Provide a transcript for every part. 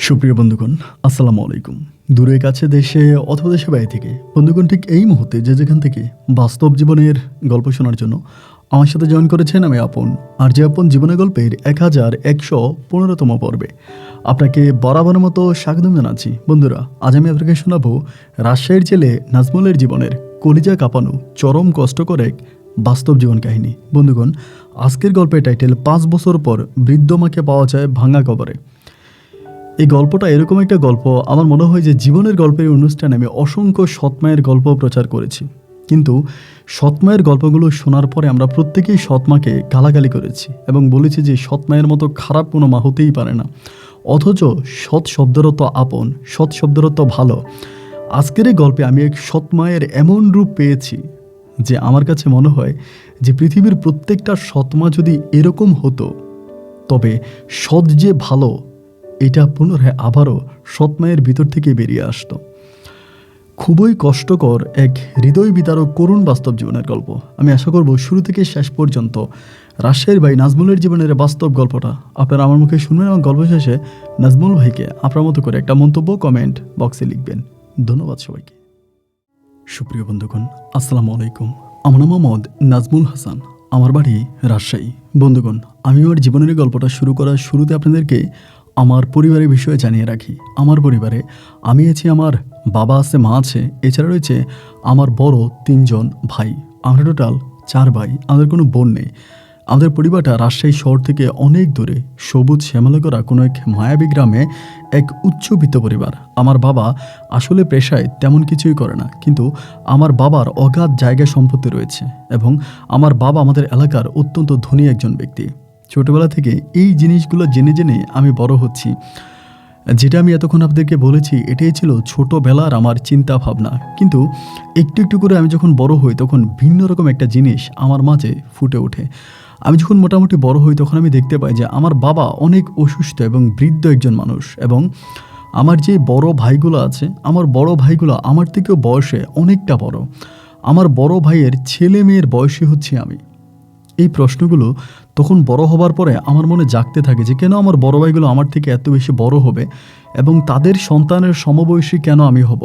সুপ্রিয় বন্ধুগণ, আসসালামু আলাইকুম। দূরে কাছে দেশে অথবা দেশে বাইরে থেকে বন্ধুগণ ঠিক এই মুহূর্তে যে যেখান থেকে বাস্তব জীবনের গল্প শোনার জন্য আমার সাথে জয়েন করেছেন আমি আপন। আর যে আপন জীবনের গল্পের 1115তম পর্বে আপনাকে বরাবরের মতো স্বাগতম জানাচ্ছি। বন্ধুরা, আজ আমি আপনাকে শোনাবো রাজশাহীর ছেলে নাজমুলের জীবনের কলিজা কাঁপানো চরম কষ্টকর এক বাস্তব জীবন কাহিনী। বন্ধুগণ, আজকের গল্পের টাইটেল 5 বছর পর বৃদ্ধ মাকে পাওয়া যায় ভাঙা কবরে। এই গল্পটা এরকম একটা গল্প, আমার মনে হয় যে জীবনের গল্পের অনুষ্ঠানে আমি অসংখ্য সৎমায়ের গল্প প্রচার করেছি, কিন্তু সৎমায়ের গল্পগুলো শোনার পরে আমরা প্রত্যেকেই সৎমাকে গালাগালি করেছি এবং বলেছি যে সৎমায়ের মতো খারাপ কোনো মা হতেই পারে না। অথচ সৎ শব্দেরও তো আপন, সৎ শব্দেরও তো ভালো। আজকের এই গল্পে আমি এক সৎমায়ের এমন রূপ পেয়েছি যে আমার কাছে মনে হয় যে পৃথিবীর প্রত্যেকটা সৎমা যদি এরকম হতো, তবে সৎ যে ভালো এটা পুনরায় আবারও সৎমায়ের ভিতর থেকে বেরিয়ে আসতো। খুবই কষ্টকর এক হৃদয় বিতারক করুণ বাস্তব জীবনের গল্প। আমি আশা করব শুরু থেকে শেষ পর্যন্ত রাজশাহীর ভাই নাজমুলের জীবনের বাস্তব গল্পটা আপনারা আমার মুখে শুনবেন এবং গল্প শেষে নাজমুল ভাইকে আপনার মতো করে একটা মন্তব্য কমেন্ট বক্সে লিখবেন। ধন্যবাদ সবাইকে। সুপ্রিয় বন্ধুগণ, আসসালামু আলাইকুম। আমার নাম মোহাম্মদ নাজমুল হাসান, আমার বাড়ি রাজশাহী। বন্ধুগণ, আমি আমার জীবনের গল্পটা শুরু করার শুরুতে আপনাদেরকে আমার পরিবারের বিষয়ে জানিয়ে রাখি। আমার পরিবারে আমি আছি, আমার বাবা আছে, মা আছে, এছাড়া রয়েছে আমার বড় 3জন ভাই। আমরা টোটাল 4 ভাই, আমাদের কোনো বোন নেই। আমাদের পরিবারটা রাজশাহী শহর থেকে অনেক দূরে সবুজ শ্যামলে করা কোনো এক মায়াবী গ্রামে এক উচ্চবিত্ত পরিবার। আমার বাবা আসলে পেশায় তেমন কিছুই করে না, কিন্তু আমার বাবার অগাধ জায়গা সম্পত্তি রয়েছে এবং আমার বাবা আমাদের এলাকার অত্যন্ত ধনী একজন ব্যক্তি। ছোটবেলা থেকে এই জিনিসগুলো জেনে জেনে আমি বড় হচ্ছি। যেটা আমি এতক্ষণ আপনাদেরকে বলেছি এটাই ছিল ছোটোবেলার আমার চিন্তা ভাবনা, কিন্তু একটু একটু করে আমি যখন বড় হই তখন ভিন্ন রকম একটা জিনিস আমার মাঝে ফুটে ওঠে। আমি যখন মোটামুটি বড় হই তখন আমি দেখতে পাই যে আমার বাবা অনেক অসুস্থ এবং বৃদ্ধ একজন মানুষ, এবং আমার যে বড় ভাইগুলো আছে, আমার বড় ভাইগুলো আমার থেকেও বয়সে অনেকটা বড়। আমার বড় ভাইয়ের ছেলে মেয়ের বয়সী হচ্ছে আমি। এই প্রশ্নগুলো তখন বড় হবার পরে আমার মনে জাগতে থাকে যে কেন আমার বড় ভাইগুলো আমার থেকে এত বেশি বড় হবে এবং তাদের সন্তানের সমবয়সী কেন আমি হব,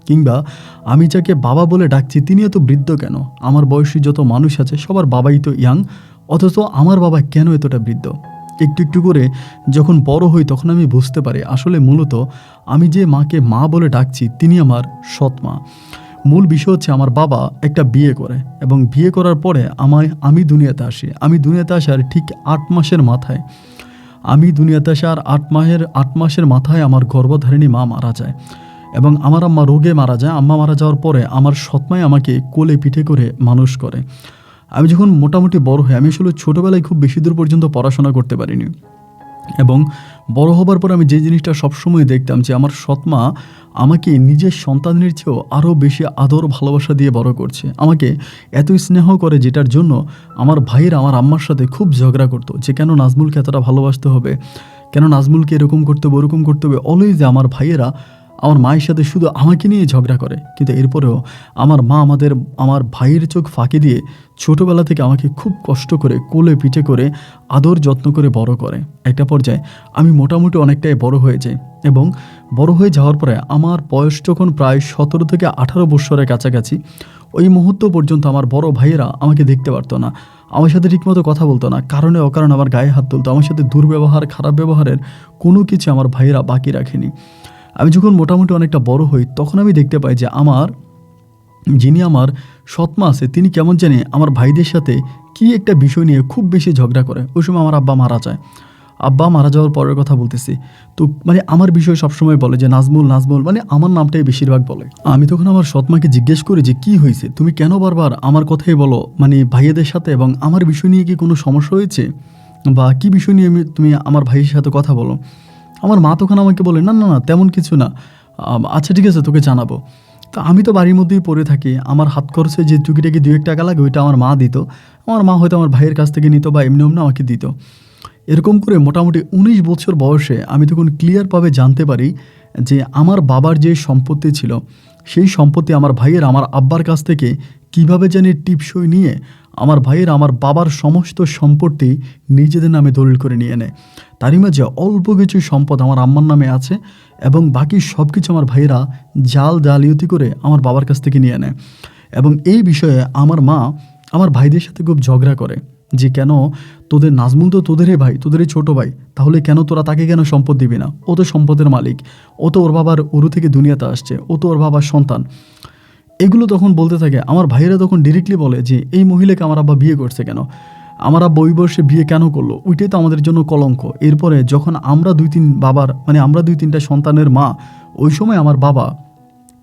কিংবা আমি যাকে বাবা বলে ডাকছি তিনি এত বৃদ্ধ কেন। আমার বয়সী যত মানুষ আছে সবার বাবাই তো ইয়াং, অথচ আমার বাবা কেন এতটা বৃদ্ধ। একটু একটু করে যখন বড় হই তখন আমি বুঝতে পারি আসলে মূলত আমি যে মাকে মা বলে ডাকছি তিনি আমার সৎ মা। মূল বিষয় হচ্ছে আমার বাবা একটা বিয়ে করে এবং বিয়ে করার পরে আমি দুনিয়াতে আসি। আমি দুনিয়াতে আসার ঠিক 8 মাসের মাথায়, আমি দুনিয়াতে আসার 8 মাসের মাথায় আমার গর্ভধারিণী মা মারা যায় এবং আমার আম্মা রোগে মারা যায়। আম্মা মারা যাওয়ার পরে আমার সৎমাই আমাকে কোলে পিঠে করে মানুষ করে। আমি যখন মোটামুটি বড় হই, আমি আসলে ছোটোবেলায় খুব বেশি দূর পর্যন্ত পড়াশোনা করতে পারিনি, এবং বড় হবার পর আমি যে জিনিসটা সবসময় দেখতাম যে আমার সৎমা আমাকে নিজের সন্তানের চেয়েও আরও বেশি আদর ভালোবাসা দিয়ে বড় করছে, আমাকে এত স্নেহ করে, যেটার জন্য আমার ভাইয়েরা আমার আম্মার সাথে খুব ঝগড়া করতো যে কেন নাজমুলকে এতটা ভালোবাসতে হবে, কেন নাজমুলকে এরকম করতে হবে ওরকম করতে হবে। অলওয়েজ আমার ভাইয়েরা আমার মায়ের সাথে শুধু আমাকে নিয়ে ঝগড়া করে, কিন্তু এরপরেও আমার মা আমার ভাইয়ের চোখ ফাঁকি দিয়ে ছোটোবেলা থেকে আমাকে খুব কষ্ট করে কোলে পিঠে করে আদর যত্ন করে বড় করে। একটা পর্যায়ে আমি মোটামুটি অনেকটাই বড় হয়ে যাই, এবং বড় হয়ে যাওয়ার পরে আমার বয়স যখন প্রায় 17 থেকে 18 বছরের কাছাকাছি, ওই মুহূর্ত পর্যন্ত আমার বড় ভাইয়েরা আমাকে দেখতে পারতো না, আমার সাথে ঠিকমতো কথা বলতো না, কারণে অকারণে আমার গায়ে হাত তুলতো, আমার সাথে দুর্ব্যবহার খারাপ ব্যবহারের কোনো কিছু আমার ভাইয়েরা বাকি রাখেনি। আমি যখন মোটামুটি অনেকটা বড় হই তখন আমি দেখতে পাই যে যিনি আমার সৎমা আছে তিনি কেমন জানি আমার ভাইদের সাথে কি একটা বিষয় নিয়ে খুব বেশি ঝগড়া করে। ওই সময় আমার আব্বা মারা যায়। আব্বা মারা যাওয়ার পরের কথা বলতেছি, তো আমার বিষয় সবসময় বলে যে নাজমুল নাজমুল, আমার নামটাই বেশিরভাগ বলে। আমি তখন আমার সৎমাকে জিজ্ঞেস করি যে কি হয়েছে, তুমি কেন বারবার আমার কথাই বলো ভাইয়েদের সাথে, এবং আমার বিষয় নিয়ে কি কোনো সমস্যা হয়েছে বা কি বিষয় নিয়ে তুমি আমার ভাইয়ের সাথে কথা বলো। আমার মা তখন আমাকে বলে না না না তেমন কিছু না, আচ্ছা ঠিক আছে তোকে জানাবো। তো আমি তো বাড়ির মধ্যেই পড়ে থাকি, আমার হাত খরচে যে টুকিটাকি 2-1 টাকা লাগে ওইটা আমার মা দিত। আমার মা হয়তো আমার ভাইয়ের কাছ থেকে নিত বা এমনি আমাকে দিত। এরকম করে মোটামুটি 19 বছর বয়সে আমি তখন ক্লিয়ারভাবে জানতে পারি যে আমার বাবার যে সম্পত্তি ছিল সেই সম্পত্তি আমার ভাইয়ের আমার আব্বার কাছ থেকে কীভাবে জানি টিপসই নিয়ে আমার ভাইয়েরা আমার বাবার সমস্ত সম্পত্তি নিজেদের নামে দলিল করে নিয়ে নেয়। তারই মাঝে অল্প কিছু সম্পদ আমার আম্মার নামে আছে এবং বাকি সব কিছু আমার ভাইয়েরা জালিয়াতি করে আমার বাবার কাছ থেকে নিয়ে নেয়। এবং এই বিষয়ে আমার মা আমার ভাইদের সাথে খুব ঝগড়া করে যে কেন তোদের নাজমুল তো তোদেরই ভাই, তোদেরই ছোট ভাই, তাহলে কেন তোরা তাকে কেন সম্পদ দিবি না? ও তো সম্পদের মালিক, ও তো ওর বাবার উরু থেকে দুনিয়াতে আসছে, ও তো ওর বাবার সন্তান। এগুলো তখন বলতে থাকে। আমার ভাইয়েরা তখন ডিরেক্টলি বলে যে এই মহিলাকে আমার আব্বা বিয়ে করছে কেন, আমার আব্বা ওই বয়সে বিয়ে কেন করলো, ওইটাই তো আমাদের জন্য কলঙ্ক। এরপরে যখন আমরা আমরা দুই তিনটা সন্তানের মা, ওই সময় আমার বাবা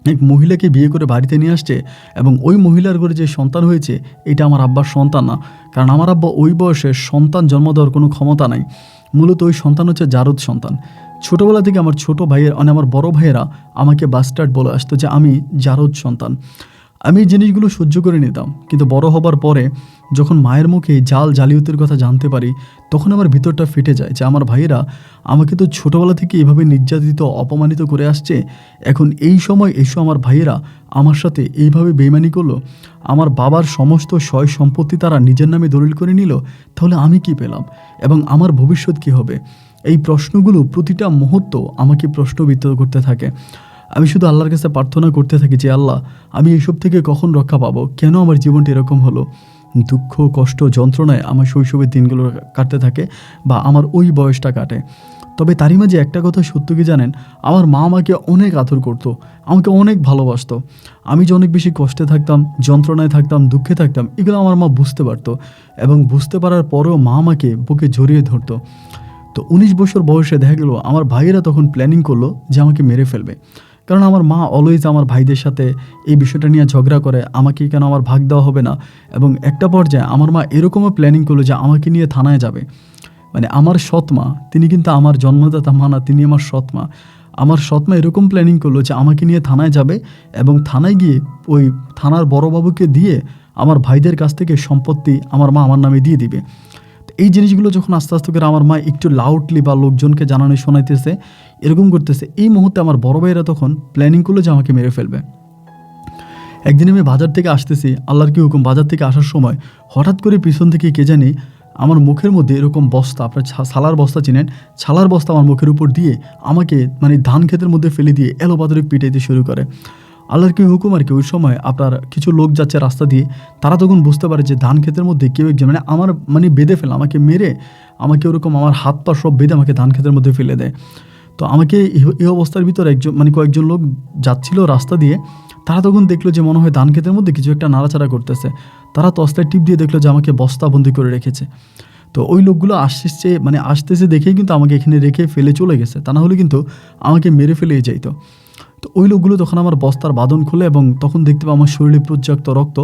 এক মহিলাকে বিয়ে করে বাড়িতে নিয়ে আসছে এবং ওই মহিলার ঘরে যে সন্তান হয়েছে এটা আমার আব্বার সন্তান না, কারণ আমার আব্বা ওই বয়সে সন্তান জন্ম দেওয়ার কোনো ক্ষমতা নাই। মূলত ওই সন্তান হচ্ছে জারদ সন্তান। ছোটোবেলা থেকে আমার ছোটো ভাইয়ের আমার বড় ভাইয়েরা আমাকে বাস্টার্ড বলে আসতো যে আমি জারদ সন্তান। আমি এই জিনিসগুলো সহ্য করে নিতাম, কিন্তু বড় হবার পরে যখন মায়ের মুখে জালিয়াতির কথা জানতে পারি তখন আমার ভিতরটা ফেটে যায় যে আমার ভাইয়েরা আমাকে তো ছোটোবেলা থেকে এইভাবে নির্যাতিত অপমানিত করে আসছে, এখন এই সময় এসো আমার ভাইয়েরা আমার সাথে এইভাবে বেইমানি করলো, আমার বাবার সমস্ত সয় সম্পত্তি তারা নিজের নামে দলিল করে নিল, তাহলে আমি কি পেলাম এবং আমার ভবিষ্যৎ কি হবে? এই প্রশ্নগুলো প্রতিটা মুহূর্ত আমাকে প্রশ্নবিদ্ধ করতে থাকে। আমি শুধু আল্লাহর কাছে প্রার্থনা করতে থাকি যে আল্লাহ, আমি এইসব থেকে কখন রক্ষা পাবো? কেন আমার জীবনটা এরকম হলো? দুঃখ, কষ্ট, যন্ত্রণায় আমার শৈশবের দিনগুলো কাটতে থাকে বা আমার ওই বয়সটা কাটে। তবে তারই মাঝে একটা কথা সত্য কি জানেন, আমার মা আমাকে অনেক আদর করতো, আমাকে অনেক ভালোবাসতো। আমি যে অনেক বেশি কষ্টে থাকতাম, যন্ত্রণায় থাকতাম, দুঃখে থাকতাম, এগুলো আমার মা বুঝতে পারতো এবং বুঝতে পারার পরেও মা আমাকে বুকে জড়িয়ে ধরতো। তো 19 বছর বয়সে দেখা গেল আমার ভাইয়েরা তখন প্ল্যানিং করলো যে আমাকে মেরে ফেলবে, কারণ আমার মা অলওয়েজ আমার ভাইদের সাথে এই বিষয়টা নিয়ে ঝগড়া করে, আমাকে কেন আমার ভাগ দেওয়া হবে না। এবং একটা পর্যায়ে আমার মা এরকমও প্ল্যানিং করলো যে আমাকে নিয়ে থানায় যাবে। মানে আমার সৎ মা, তিনি কিন্তু আমার জন্মদাতা মা না, তিনি আমার সৎ মা। আমার সৎ মা এরকম প্ল্যানিং করলো যে আমাকে নিয়ে থানায় যাবে এবং থানায় গিয়ে ওই থানার বড়োবাবুকে দিয়ে আমার ভাইদের কাছ থেকে সম্পত্তি আমার মা আমার নামে দিয়ে দিবে। এই জিনিসগুলো যখন আস্তে আস্তে করে আমার মা একটু লাউডলি বা লোকজনকে জানানো শোনাইতেছে, এরকম করতেছে, এই মুহূর্তে আমার বড় ভাইয়েরা তখন প্ল্যানিং করলো যে আমাকে মেরে ফেলবে। একদিন আমি বাজার থেকে আসতেছি, আল্লাহর কি হুকুম, বাজার থেকে আসার সময় হঠাৎ করে পিছন থেকে কে জানি আমার মুখের মধ্যে এরকম বস্তা, আপনার ছালার বস্তা চিনেন, ছালার বস্তা আমার মুখের উপর দিয়ে আমাকে ধান ক্ষেতের মধ্যে ফেলে দিয়ে এলোপাতাড়ি পিটাইতে শুরু করে। আল্লাহর কি হুকুম আর কি, ওই সময় আপনার কিছু লোক যাচ্ছে রাস্তা দিয়ে, তারা তখন বুঝতে পারে যে ধান ক্ষেতের মধ্যে কেউ একজন আমার বেঁধে ফেলে, আমাকে মেরে আমাকে ওরকম আমার হাত পা সব বেঁধে আমাকে ধান ক্ষেতের মধ্যে ফেলে দেয়। তো আমাকে এই অবস্থার ভিতরে একজন কয়েকজন লোক যাচ্ছিল রাস্তা দিয়ে, তারা তখন দেখলো যে মনে হয় ধান ক্ষেতের মধ্যে কিছু একটা নাড়াচাড়া করতেছে। তারা তস্তায় টিপ দিয়ে দেখলো যে আমাকে বস্তাবন্দি করে রেখেছে। তো ওই লোকগুলো আসতেছে দেখেই কিন্তু আমাকে এখানে রেখে ফেলে চলে গেছে, তা না হলে কিন্তু আমাকে মেরে ফেলেই যাইতো। তো ওই লোকগুলো তখন আমার বস্তার বাঁধন খুলে এবং তখন দেখতে পাবো আমার শরীরে পর্যাপ্ত রক্ত।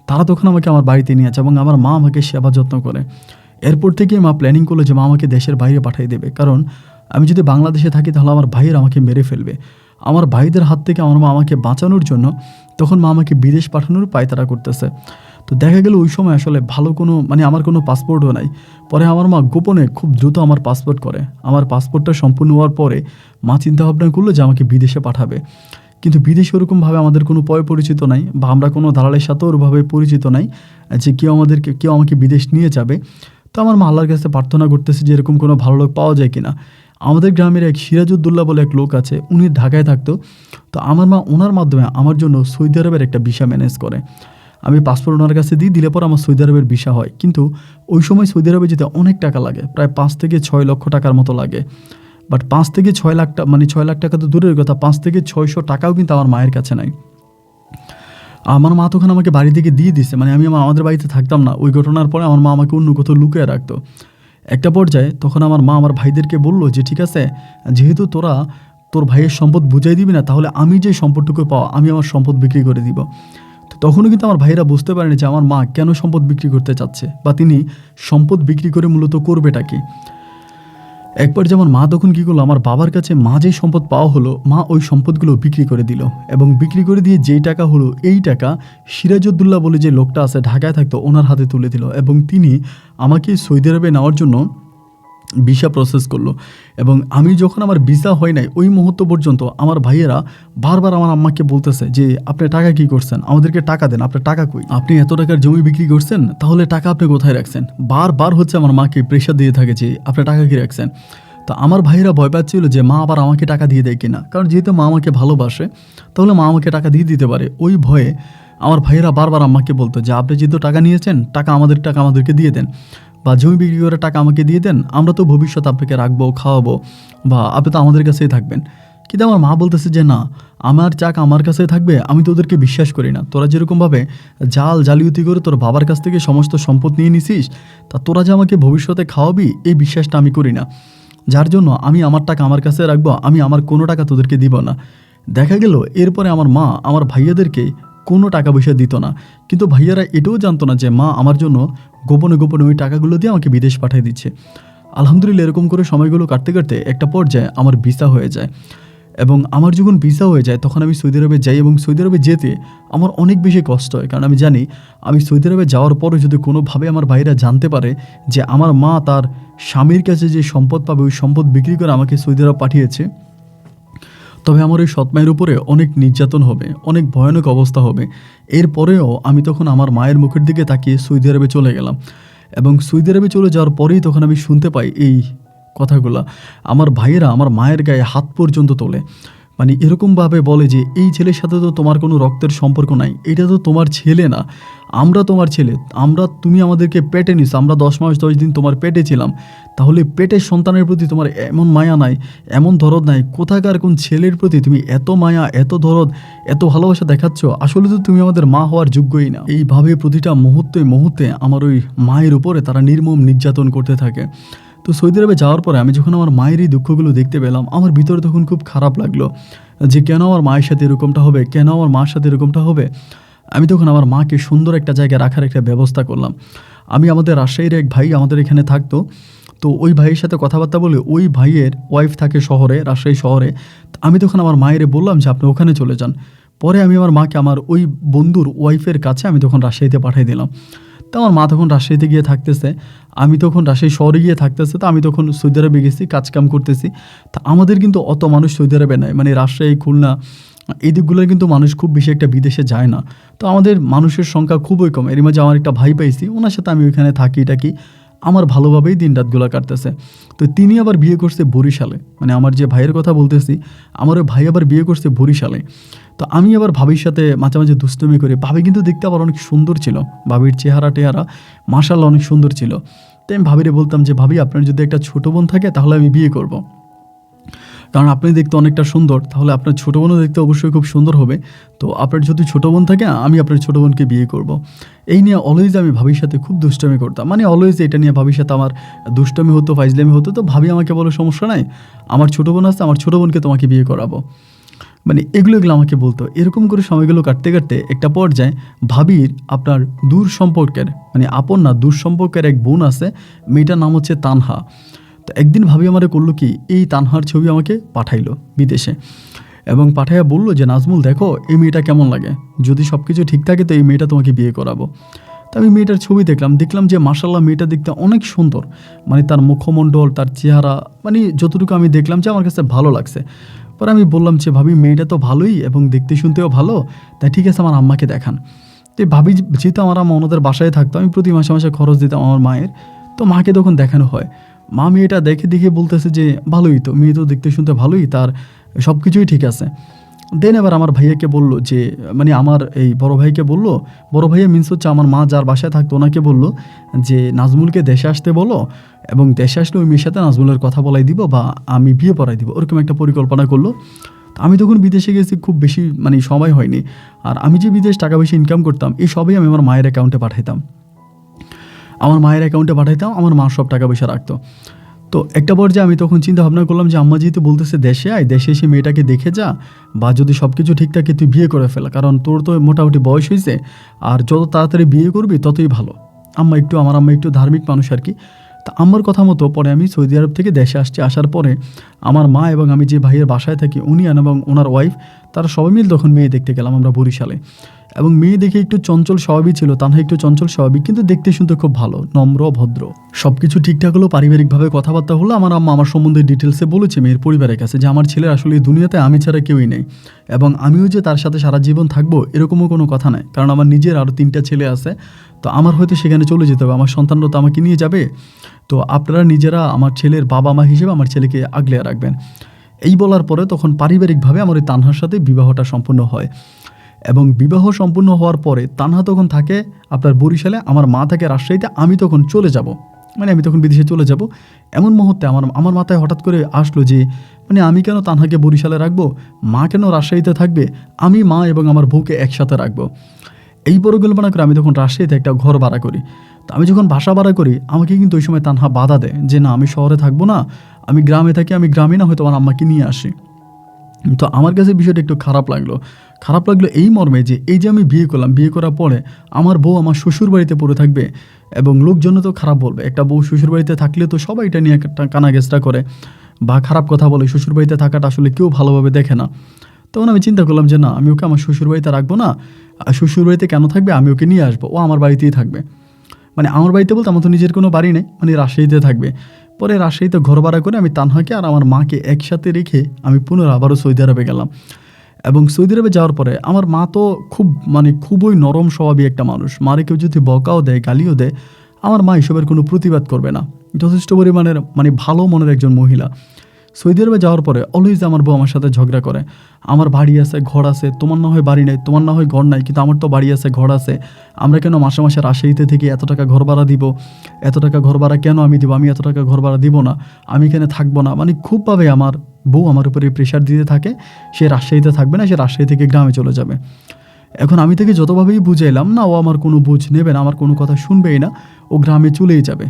তারা তখন আমাকে আমার বাড়িতে নিয়ে আসে এবং আমার মা আমাকে সেবা যত্ন করে। এরপর থেকে মা প্ল্যানিং করলো যে মা আমাকে দেশের বাইরে পাঠিয়ে দেবে, কারণ আমি যদি বাংলাদেশে থাকি তাহলে আমার ভাইয়ের আমাকে মেরে ফেলবে। আমার ভাইদের হাত থেকে আমার মা আমাকে বাঁচানোর জন্য তখন মা আমাকে বিদেশ পাঠানোর পায়তারা করতেছে। তো দেখা গেল ওই সময় আসলে ভালো কোনো আমার কোনো পাসপোর্টও নাই। পরে আমার মা গোপনে খুব দ্রুত আমার পাসপোর্ট করে। আমার পাসপোর্টটা সম্পূর্ণ হওয়ার পরে মা চিন্তাভাবনা করলো যে আমাকে বিদেশে পাঠাবে, কিন্তু বিদেশে ওরকমভাবে আমাদের কোনো পরিচিত নাই বা আমরা কোনো দালালের সাথেও ওরভাবে পরিচিত নাই যে কেউ আমাকে বিদেশ নিয়ে যাবে। তো আমার মা আল্লাহর কাছে প্রার্থনা করতেছে যে এরকম কোনো ভালো লোক পাওয়া যায় কিনা। আমাদের গ্রামের এক সিরাজউদ্দৌলা বলে এক লোক আছে, উনি ঢাকায় থাকতো। তো আমার মা ওনার মাধ্যমে আমার জন্য সৌদি আরবের একটা ভিসা ম্যানেজ করে। আমি পাসপোর্ট ওনার কাছে দিলে পর আমার সৌদি আরবের ভিসা হয়, কিন্তু ওই সময় সৌদি আরবে যেতে অনেক টাকা লাগে, প্রায় 5 থেকে 6 লক্ষ টাকার মতো লাগে। বাট 5 থেকে 6 লাখ টাকা 6 লাখ টাকা তো দূরের কথা, 5 থেকে 600 টাকাও কিন্তু আমার মায়ের কাছে নাই। আমার মা তখন আমাকে বাড়ি থেকে দিয়ে দিছে, আমি আমাদের বাড়িতে থাকতাম না। ওই ঘটনার পরে আমার মা আমাকে অন্য কোথাও লুকিয়ে রাখতো। একটা পর্যায়ে তখন আমার মা আমার ভাইদেরকে বলল যে ঠিক আছে, যেহেতু তোরা তোর ভাইয়ের সম্পদ বুঝাই দিবি না, তাহলে আমি যে সম্পদটুকু পাওয়া আমি আমার সম্পদ বিক্রি করে দিব। তো তখনও কিন্তু আমার ভাইয়েরা বুঝতে পারেনি যে আমার মা কেন সম্পদ বিক্রি করতে চাচ্ছে বা তিনি সম্পদ বিক্রি করে মূলত করবেটা কি। একবার যেমন মা তখন কী করলো, আমার বাবার কাছে মা যেই সম্পদ পাওয়া হলো, মা ওই সম্পদগুলো বিক্রি করে দিল এবং বিক্রি করে দিয়ে যেই টাকা হলো এই টাকা সিরাজউদ্দৌলা বলে যে লোকটা আছে ঢাকায় থাকতো ওনার হাতে তুলে দিল এবং তিনি আমাকে সৌদি আরবে নেওয়ার জন্য ভিসা প্রসেস করলো। এবং আমি যখন আমার ভিসা হয় নাই ওই মুহূর্ত পর্যন্ত আমার ভাইয়েরা বারবার আমার আম্মাকে বলতেছে যে আপনি টাকা কী করছেন, আমাদেরকে টাকা দেন, আপনার টাকা কই, আপনি এত টাকার জমি বিক্রি করছেন, তাহলে টাকা আপনি কোথায় রাখছেন। বারবার হচ্ছে আমার মাকে প্রেশার দিয়ে থাকে যে আপনি টাকা কী রাখছেন। তো আমার ভাইয়েরা ভয় পাচ্ছিল যে মা আবার আমাকে টাকা দিয়ে দেয় কিনা, কারণ যেহেতু মা আমাকে ভালোবাসে তাহলে মা আমাকে টাকা দিয়ে দিতে পারে। ওই ভয়ে আমার ভাইয়েরা বারবার আম্মাকে বলতো যে আপনি যেহেতু টাকা নিয়েছেন, টাকা আমাদেরকে দিয়ে দেন, বা জমি বিক্রি করে টাকা আমাকে দিয়ে দেন, আমরা তো ভবিষ্যৎ আপনাকে রাখবো, খাওয়াবো, বা আপনি তো আমাদের কাছেই থাকবেন। কিন্তু আমার মা বলতেছে যে না, আমার টাকা আমার কাছেই থাকবে, আমি তো ওদেরকে বিশ্বাস করি না। তোরা যেরকমভাবে জালিয়াতি করে তোর বাবার কাছ থেকে সমস্ত সম্পদ নিয়ে নিছিস, তা তোরা যে আমাকে ভবিষ্যতে খাওয়াবি এই বিশ্বাসটা আমি করি না। যার জন্য আমি আমার টাকা আমার কাছে রাখবো, আমি আমার কোনো টাকা তোদেরকে দিব না। দেখা গেল এরপরে আমার মা আমার ভাইয়াদেরকে কোনো টাকা পয়সা দিত না, কিন্তু ভাইয়ারা এটাও জানতো না যে মা আমার জন্য গোপনে গোপনে ওই টাকাগুলো দিয়ে আমাকে বিদেশ পাঠিয়ে দিচ্ছে। আলহামদুলিল্লাহ এরকম করে সময়গুলো কাটতে কাটতে একটা পর্যায়ে আমার ভিসা হয়ে যায়। এবং আমার যখন ভিসা হয়ে যায় তখন আমি সৌদি আরবে যাই, এবং সৌদি আরবে যেতে আমার অনেক বেশি কষ্ট হয়, কারণ আমি জানি আমি সৌদি আরবে যাওয়ার পরে যদি কোনোভাবে আমার ভাইরা জানতে পারে যে আমার মা তার স্বামীর কাছে যে সম্পদ পাবে ওই সম্পদ বিক্রি করে আমাকে সৌদি আরব পাঠিয়েছে, তবে আমার ওই সৎ মায়ের উপরে অনেক নির্যাতন হবে, অনেক ভয়ানক অবস্থা হবে। এরপরেও আমি তখন আমার মায়ের মুখের দিকে তাকিয়ে সৌদি আরবে চলে গেলাম। এবং সৌদি আরবে চলে যাওয়ার পরেই তখন আমি শুনতে পাই এই কথাগুলো। আমার ভাইয়েরা আমার মায়ের গায়ে হাত পর্যন্ত তোলে, মানে এরকমভাবে বলে যে এই ছেলের সাথে তো তোমার কোনো রক্তের সম্পর্ক নাই, এটা তো তোমার ছেলে না, আমরা তোমার ছেলে, তুমি আমাদেরকে পেটে নিস, আমরা 10 মাস 10 দিন তোমার পেটে ছিলাম, তাহলে পেটের সন্তানের প্রতি তোমার এমন মায়া নাই, এমন দরদ নাই, কোথাকার কোন ছেলের প্রতি তুমি এত মায়া, এত দরদ, এত ভালোবাসা দেখাচ্ছ, আসলে তো তুমি আমাদের মা হওয়ার যোগ্যই না। এইভাবে প্রতিটা মুহূর্তে মুহূর্তে আমার ওই মায়ের উপরে তারা নির্মম নির্যাতন করতে থাকে। তো সৌদি আরবে যাওয়ার পরে আমি যখন আমার মায়ের এই দুঃখগুলো দেখতে পেলাম, আমার ভিতরে তখন খুব খারাপ লাগলো যে কেন আমার মায়ের সাথে এরকমটা হবে, কেন আমার মার সাথে এরকমটা হবে। আমি তখন আমার মাকে সুন্দর একটা জায়গায় রাখার একটা ব্যবস্থা করলাম। আমি আমাদের রাজশাহীর এক ভাই আমাদের এখানে থাকতো, তো ওই ভাইয়ের সাথে কথাবার্তা বলে, ওই ভাইয়ের ওয়াইফ থাকে শহরে, রাজশাহী শহরে। আমি তখন আমার মায়ের বললাম যে আপনি ওখানে চলে যান। পরে আমি আমার মাকে আমার ওই বন্ধুর ওয়াইফের কাছে আমি তখন রাজশাহীতে পাঠিয়ে দিলাম। তো আমার মা তখন রাজশাহীতে গিয়ে থাকতেছে, আমি তখন রাজশাহী শহরে গিয়ে থাকতেছে। তো আমি তখন সৌদি আরবে গেছি, কাজকাম করতেছি। তা আমাদের কিন্তু অত মানুষ সৌদি আরবে নাই, মানে রাজশাহী, খুলনা এই দিকগুলোর কিন্তু মানুষ খুব বেশি একটা বিদেশে যায় না। তো আমাদের মানুষের সংখ্যা খুবই কম। এর মাঝে আমার একটা ভাই পাইছি, ওনার সাথে আমি ওইখানে থাকি টাকি, আমার ভালোভাবেই দিন রাতগুলো কাটতেছে। তো তিনি আবার বিয়ে করছে বরিশালে, মানে আমার যে ভাইয়ের কথা বলতেছি, আমার ওই ভাই আবার বিয়ে করছে বরিশালে। তো আমি আবার ভাবির সাথে মাঝে মাঝে দুষ্টুমি করি। ভাবি কিন্তু দেখতে আবার অনেক সুন্দর ছিল, ভাবির চেহারা টেহারা মাশাআল্লাহ অনেক সুন্দর ছিল। তো আমি ভাবিরে বলতাম যে ভাবি আপনার যদি একটা ছোটো বোন থাকে তাহলে আমি বিয়ে করব, কারণ আপনি দেখতে অনেকটা সুন্দর, তাহলে আপনার ছোটো বোনও দেখতে অবশ্যই খুব সুন্দর হবে। তো আপনার যদি ছোটো বোন থাকে আমি আপনার ছোটো বোনকে বিয়ে করব। এই নিয়ে অলওয়েজ আমি ভাবির সাথে খুব দুষ্টামি করতাম, মানে অলওয়েজ এটা নিয়ে ভাবির সাথে আমার দুষ্টামি হতো, ফাইজলামি হতো। তো ভাবি আমাকে বলো সমস্যা নাই, আমার ছোটো বোন আছে, আমার ছোটো বোনকে তোমাকে বিয়ে করাবো, মানে এগুলো আমাকে বলতো। এরকম করে সময়গুলো কাটতে কাটতে একটা পর্যায়ে ভাবির আপনার দূর সম্পর্কের, মানে আপন না, দূর সম্পর্কের এক বোন আছে, মেয়েটার নাম হচ্ছে তানহা। তো একদিন ভাবি আমারে করলো কি, এই তানহার ছবি আমাকে পাঠাইলো বিদেশে, এবং পাঠাইয়া বললো যে নাজমুল দেখো এই মেয়েটা কেমন লাগে, যদি সব কিছু ঠিক থাকে তো এই মেয়েটা তোমাকে বিয়ে করাবো। তো আমি মেয়েটার ছবি দেখলাম যে মাশাআল্লাহ মেয়েটা দেখতে অনেক সুন্দর, মানে তার মুখমণ্ডল, তার চেহারা, মানে যতটুকু আমি দেখলাম যে আমার কাছে ভালো লাগছে। পরে আমি বললাম যে ভাবি মেয়েটা তো ভালোই এবং দেখতে শুনতেও ভালো, তাই ঠিক আছে আমার আম্মাকে দেখান। তো ভাবি যেহেতু আমার আম্মা ওনাদের বাসায় থাকতো, আমি প্রতি মাসে মাসে খরচ দিতাম আমার মায়ের, তো মাকে তখন দেখানো হয়। মা মেয়েটা দেখে বলতেছে যে ভালোই তো, মেয়ে তো দেখতে শুনতে ভালোই, তার সব কিছুই ঠিক আছে। দেন এবার আমার ভাইয়াকে বলল যে, মানে আমার এই বড় ভাইকে বলল, বড় ভাইয়া মিন্স হচ্ছে আমার মা যার বাসায় থাকতো ওনাকে বলল যে নাজমুলকে দেশে আসতে বলো, এবং দেশে আসলে ওই মেয়ের সাথে নাজমুলের কথা বলাই দিব বা আমি বিয়ে পড়াই দিব, ওরকম একটা পরিকল্পনা করলো। আমি তখন বিদেশে গেছি, খুব বেশি মানে সময় হয়নি। আর আমি যে বিদেশ টাকা বেশি ইনকাম করতাম এই সবই আমি আমার মায়ের অ্যাকাউন্টে পাঠাইতাম, আমার মা সব টাকা পয়সা রাখতো। তো একটা পর্যায়ে আমি তখন চিন্তা ভাবনা করলাম যে আম্মা যেহেতু বলতেছে দেশে আয়, দেশে এসে মেয়েটাকে দেখে যা, বা যদি সব কিছু ঠিক থাকে তুই বিয়ে করে ফেলা, কারণ তোর তো মোটামুটি বয়স হয়েছে, আর যত তাড়াতাড়ি বিয়ে করবি ততই ভালো। আমার আম্মা একটু ধার্মিক মানুষ আর কি। তা আমার কথা মতো পরে আমি সৌদি আরব থেকে দেশে আসছি। আসার পরে আমার মা এবং আমি যে ভাইয়ের বাসায় থাকি উনি এবং ওনার ওয়াইফ তারা সবাই মিলে তখন মেয়ে দেখতে গেলাম আমরা বরিশালে। এবং মেয়ে দেখে একটু চঞ্চল স্বভাবই ছিল, তানহা একটু চঞ্চল স্বভাবই, কিন্তু দেখতে শুনতে খুব ভালো, নম্র ভদ্র। সব কিছু ঠিকঠাক হলো, পারিবারিকভাবে কথাবার্তা হলো। আমার আম্মা আমার সম্বন্ধে ডিটেলসে বলেছে মেয়ের পরিবারের কাছে যে আমার ছেলের আসলে এই দুনিয়াতে আমি ছাড়া কেউই নেই, এবং আমিও যে তার সাথে সারা জীবন থাকবো এরকমও কোনো কথা নাই, কারণ আমার নিজের আরও 3টা ছেলে আছে। তো আমার হয়তো সেখানে চলে যেতে হবে, আমার সন্তানরা তো আমাকে নিয়ে যাবে। তো আপনারা নিজেরা আমার ছেলের বাবা মা হিসেবে আমার ছেলেকে আগলে রাখবেন। এই বলার পরে তখন পারিবারিকভাবে আমার ওই তানহার সাথে বিবাহটা সম্পূর্ণ হয়। এবং বিবাহ সম্পূর্ণ হওয়ার পরে তানহা তখন থাকে আপনার বরিশালে, আমার মা থাকে রাজশাহীতে। আমি তখন চলে যাব, মানে আমি তখন বিদেশে চলে যাব। এমন মুহূর্তে আমার মাথায় হঠাৎ করে আসলো যে মানে আমি কেন তানহাকে বরিশালে রাখবো, মা কেন রাজশাহীতে থাকবে, আমি মা এবং আমার বউকে একসাথে রাখবো। এই পরিকল্পনা করে আমি তখন রাজশাহীতে একটা ঘর ভাড়া করি। তো আমি যখন বাসা ভাড়া করি আমাকে কিন্তু ওই সময় তানহা বাধা দেয় যে না আমি শহরে থাকবো না, আমি গ্রামে থাকি, আমি গ্রামে না হয়তো আমার আম্মাকে নিয়ে আসি। তো আমার কাছে বিষয়টা একটু খারাপ লাগলো এই মর্মে যে এই যে আমি বিয়ে করলাম, বিয়ে করার পরে আমার বউ আমার শ্বশুর বাড়িতে পড়ে থাকবে এবং লোকজন তো খারাপ বলবে। একটা বউ শ্বশুর বাড়িতে থাকলে তো সবাই এটা নিয়ে একটা কানাগেসরা করে বা খারাপ কথা বলে, শ্বশুর বাড়িতে থাকাটা আসলে কেউ ভালোভাবে দেখে না। তখন আমি চিন্তা করলাম যে না আমি ওকে আমার শ্বশুর বাড়িতে রাখবো না, শ্বশুর বাড়িতে কেন থাকবে, আমি ওকে নিয়ে আসবো, ও আমার বাড়িতেই থাকবে। মানে আমার বাড়িতে বলতে আমার তো নিজের কোনো বাড়ি নেই, মানে রাজশাহীতে থাকবে। পরে রাজশাহীতে ঘর ভাড়া করে আমি তানহাকে আর আমার মাকে একসাথে রেখে আমি পুনরায় আবারও সৌদি আরবে গেলাম। এবং সৌদি আরবে যাওয়ার পরে আমার মা তো খুবই নরম স্বভাবী একটা মানুষ। মারে কেউ যদি বকাও দেয়, গালিও দেয়, আমার মা এসবের কোনো প্রতিবাদ করবে না। যথেষ্ট পরিমাণের ভালো মনের একজন মহিলা। সৌদি আরবে যাওয়ার পরে অলওয়েজ আমার বউ আমার সাথে ঝগড়া করে, আমার বাড়ি আছে, ঘর আছে, তোমার না হয় বাড়ি নেই, তোমার না হয় ঘর নাই, কিন্তু আমার তো বাড়ি আছে, ঘর আছে। আমরা কেন মাসে মাসে রাজশাহীতে থেকে এত টাকা ঘর ভাড়া দিব, এত টাকা ঘর ভাড়া কেন আমি দিব, আমি এত টাকা ঘর ভাড়া দিব না, আমি এখানে থাকবো না। খুবভাবে আমার বউ আমার উপরে প্রেশার দিতে থাকে, সে রাজশাহীতে থাকবে না, সে রাজশাহী থেকে গ্রামে চলে যাবে। এখন আমি থেকে যতভাবেই বুঝাইলাম না, ও আমার কোনো বুঝ নেবে না, আমার কোনো কথা শুনবেই না, ও গ্রামে চলেই যাবে।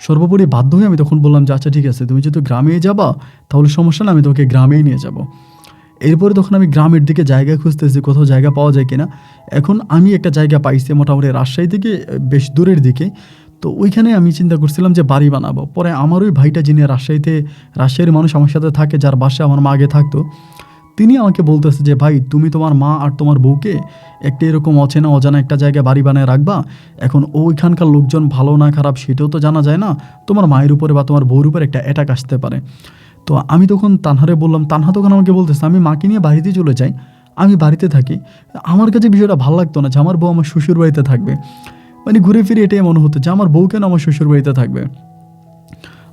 সর্বোপরি বাধ্য হয়ে আমি তখন বললাম যে আচ্ছা ঠিক আছে, তুমি যেহেতু গ্রামেই যাবা তাহলে সমস্যা না, আমি তোকে গ্রামেই নিয়ে যাব। এরপরে তখন আমি গ্রামের দিকে জায়গা খুঁজতেছি, কোথাও জায়গা পাওয়া যায় কিনা। এখন আমি একটা জায়গা পাইছি মোটামুটি রাজশাহী থেকে বেশ দূরের দিকে। তো ওইখানে আমি চিন্তা করছিলাম যে বাড়ি বানাবো। পরে আমার ওই ভাইটা যিনি রাজশাহীর মানুষ আমার সাথে থাকে, যার বাসায় আমার মা আগে থাকতো, তিনি আমাকে বলতেছে যে ভাই তুমি তোমার মা আর তোমার বউকে একটা এরকম অজানা একটা জায়গায় বাড়ি বানায় রাখবা। এখন ওইখানকার লোকজন ভালো না খারাপ সেটাও তো জানা যায় না, তোমার মায়ের উপরে বা তোমার বউর উপরে একটা অ্যাটাক আসতে পারে। তো আমি তখন তানহারে বললাম, তানহা তখন আমাকে বলতেছে আমি মাকে নিয়ে বাড়িতে চলে যাই, আমি বাড়িতে থাকি। আমার কাছে বিষয়টা ভালো লাগতো না যে আমার বউ আমার শ্বশুর বাড়িতে থাকবে। ঘুরে ফিরে এটাই মনে হতো যে আমার বউ কেন আমার শ্বশুর বাড়িতে থাকবে,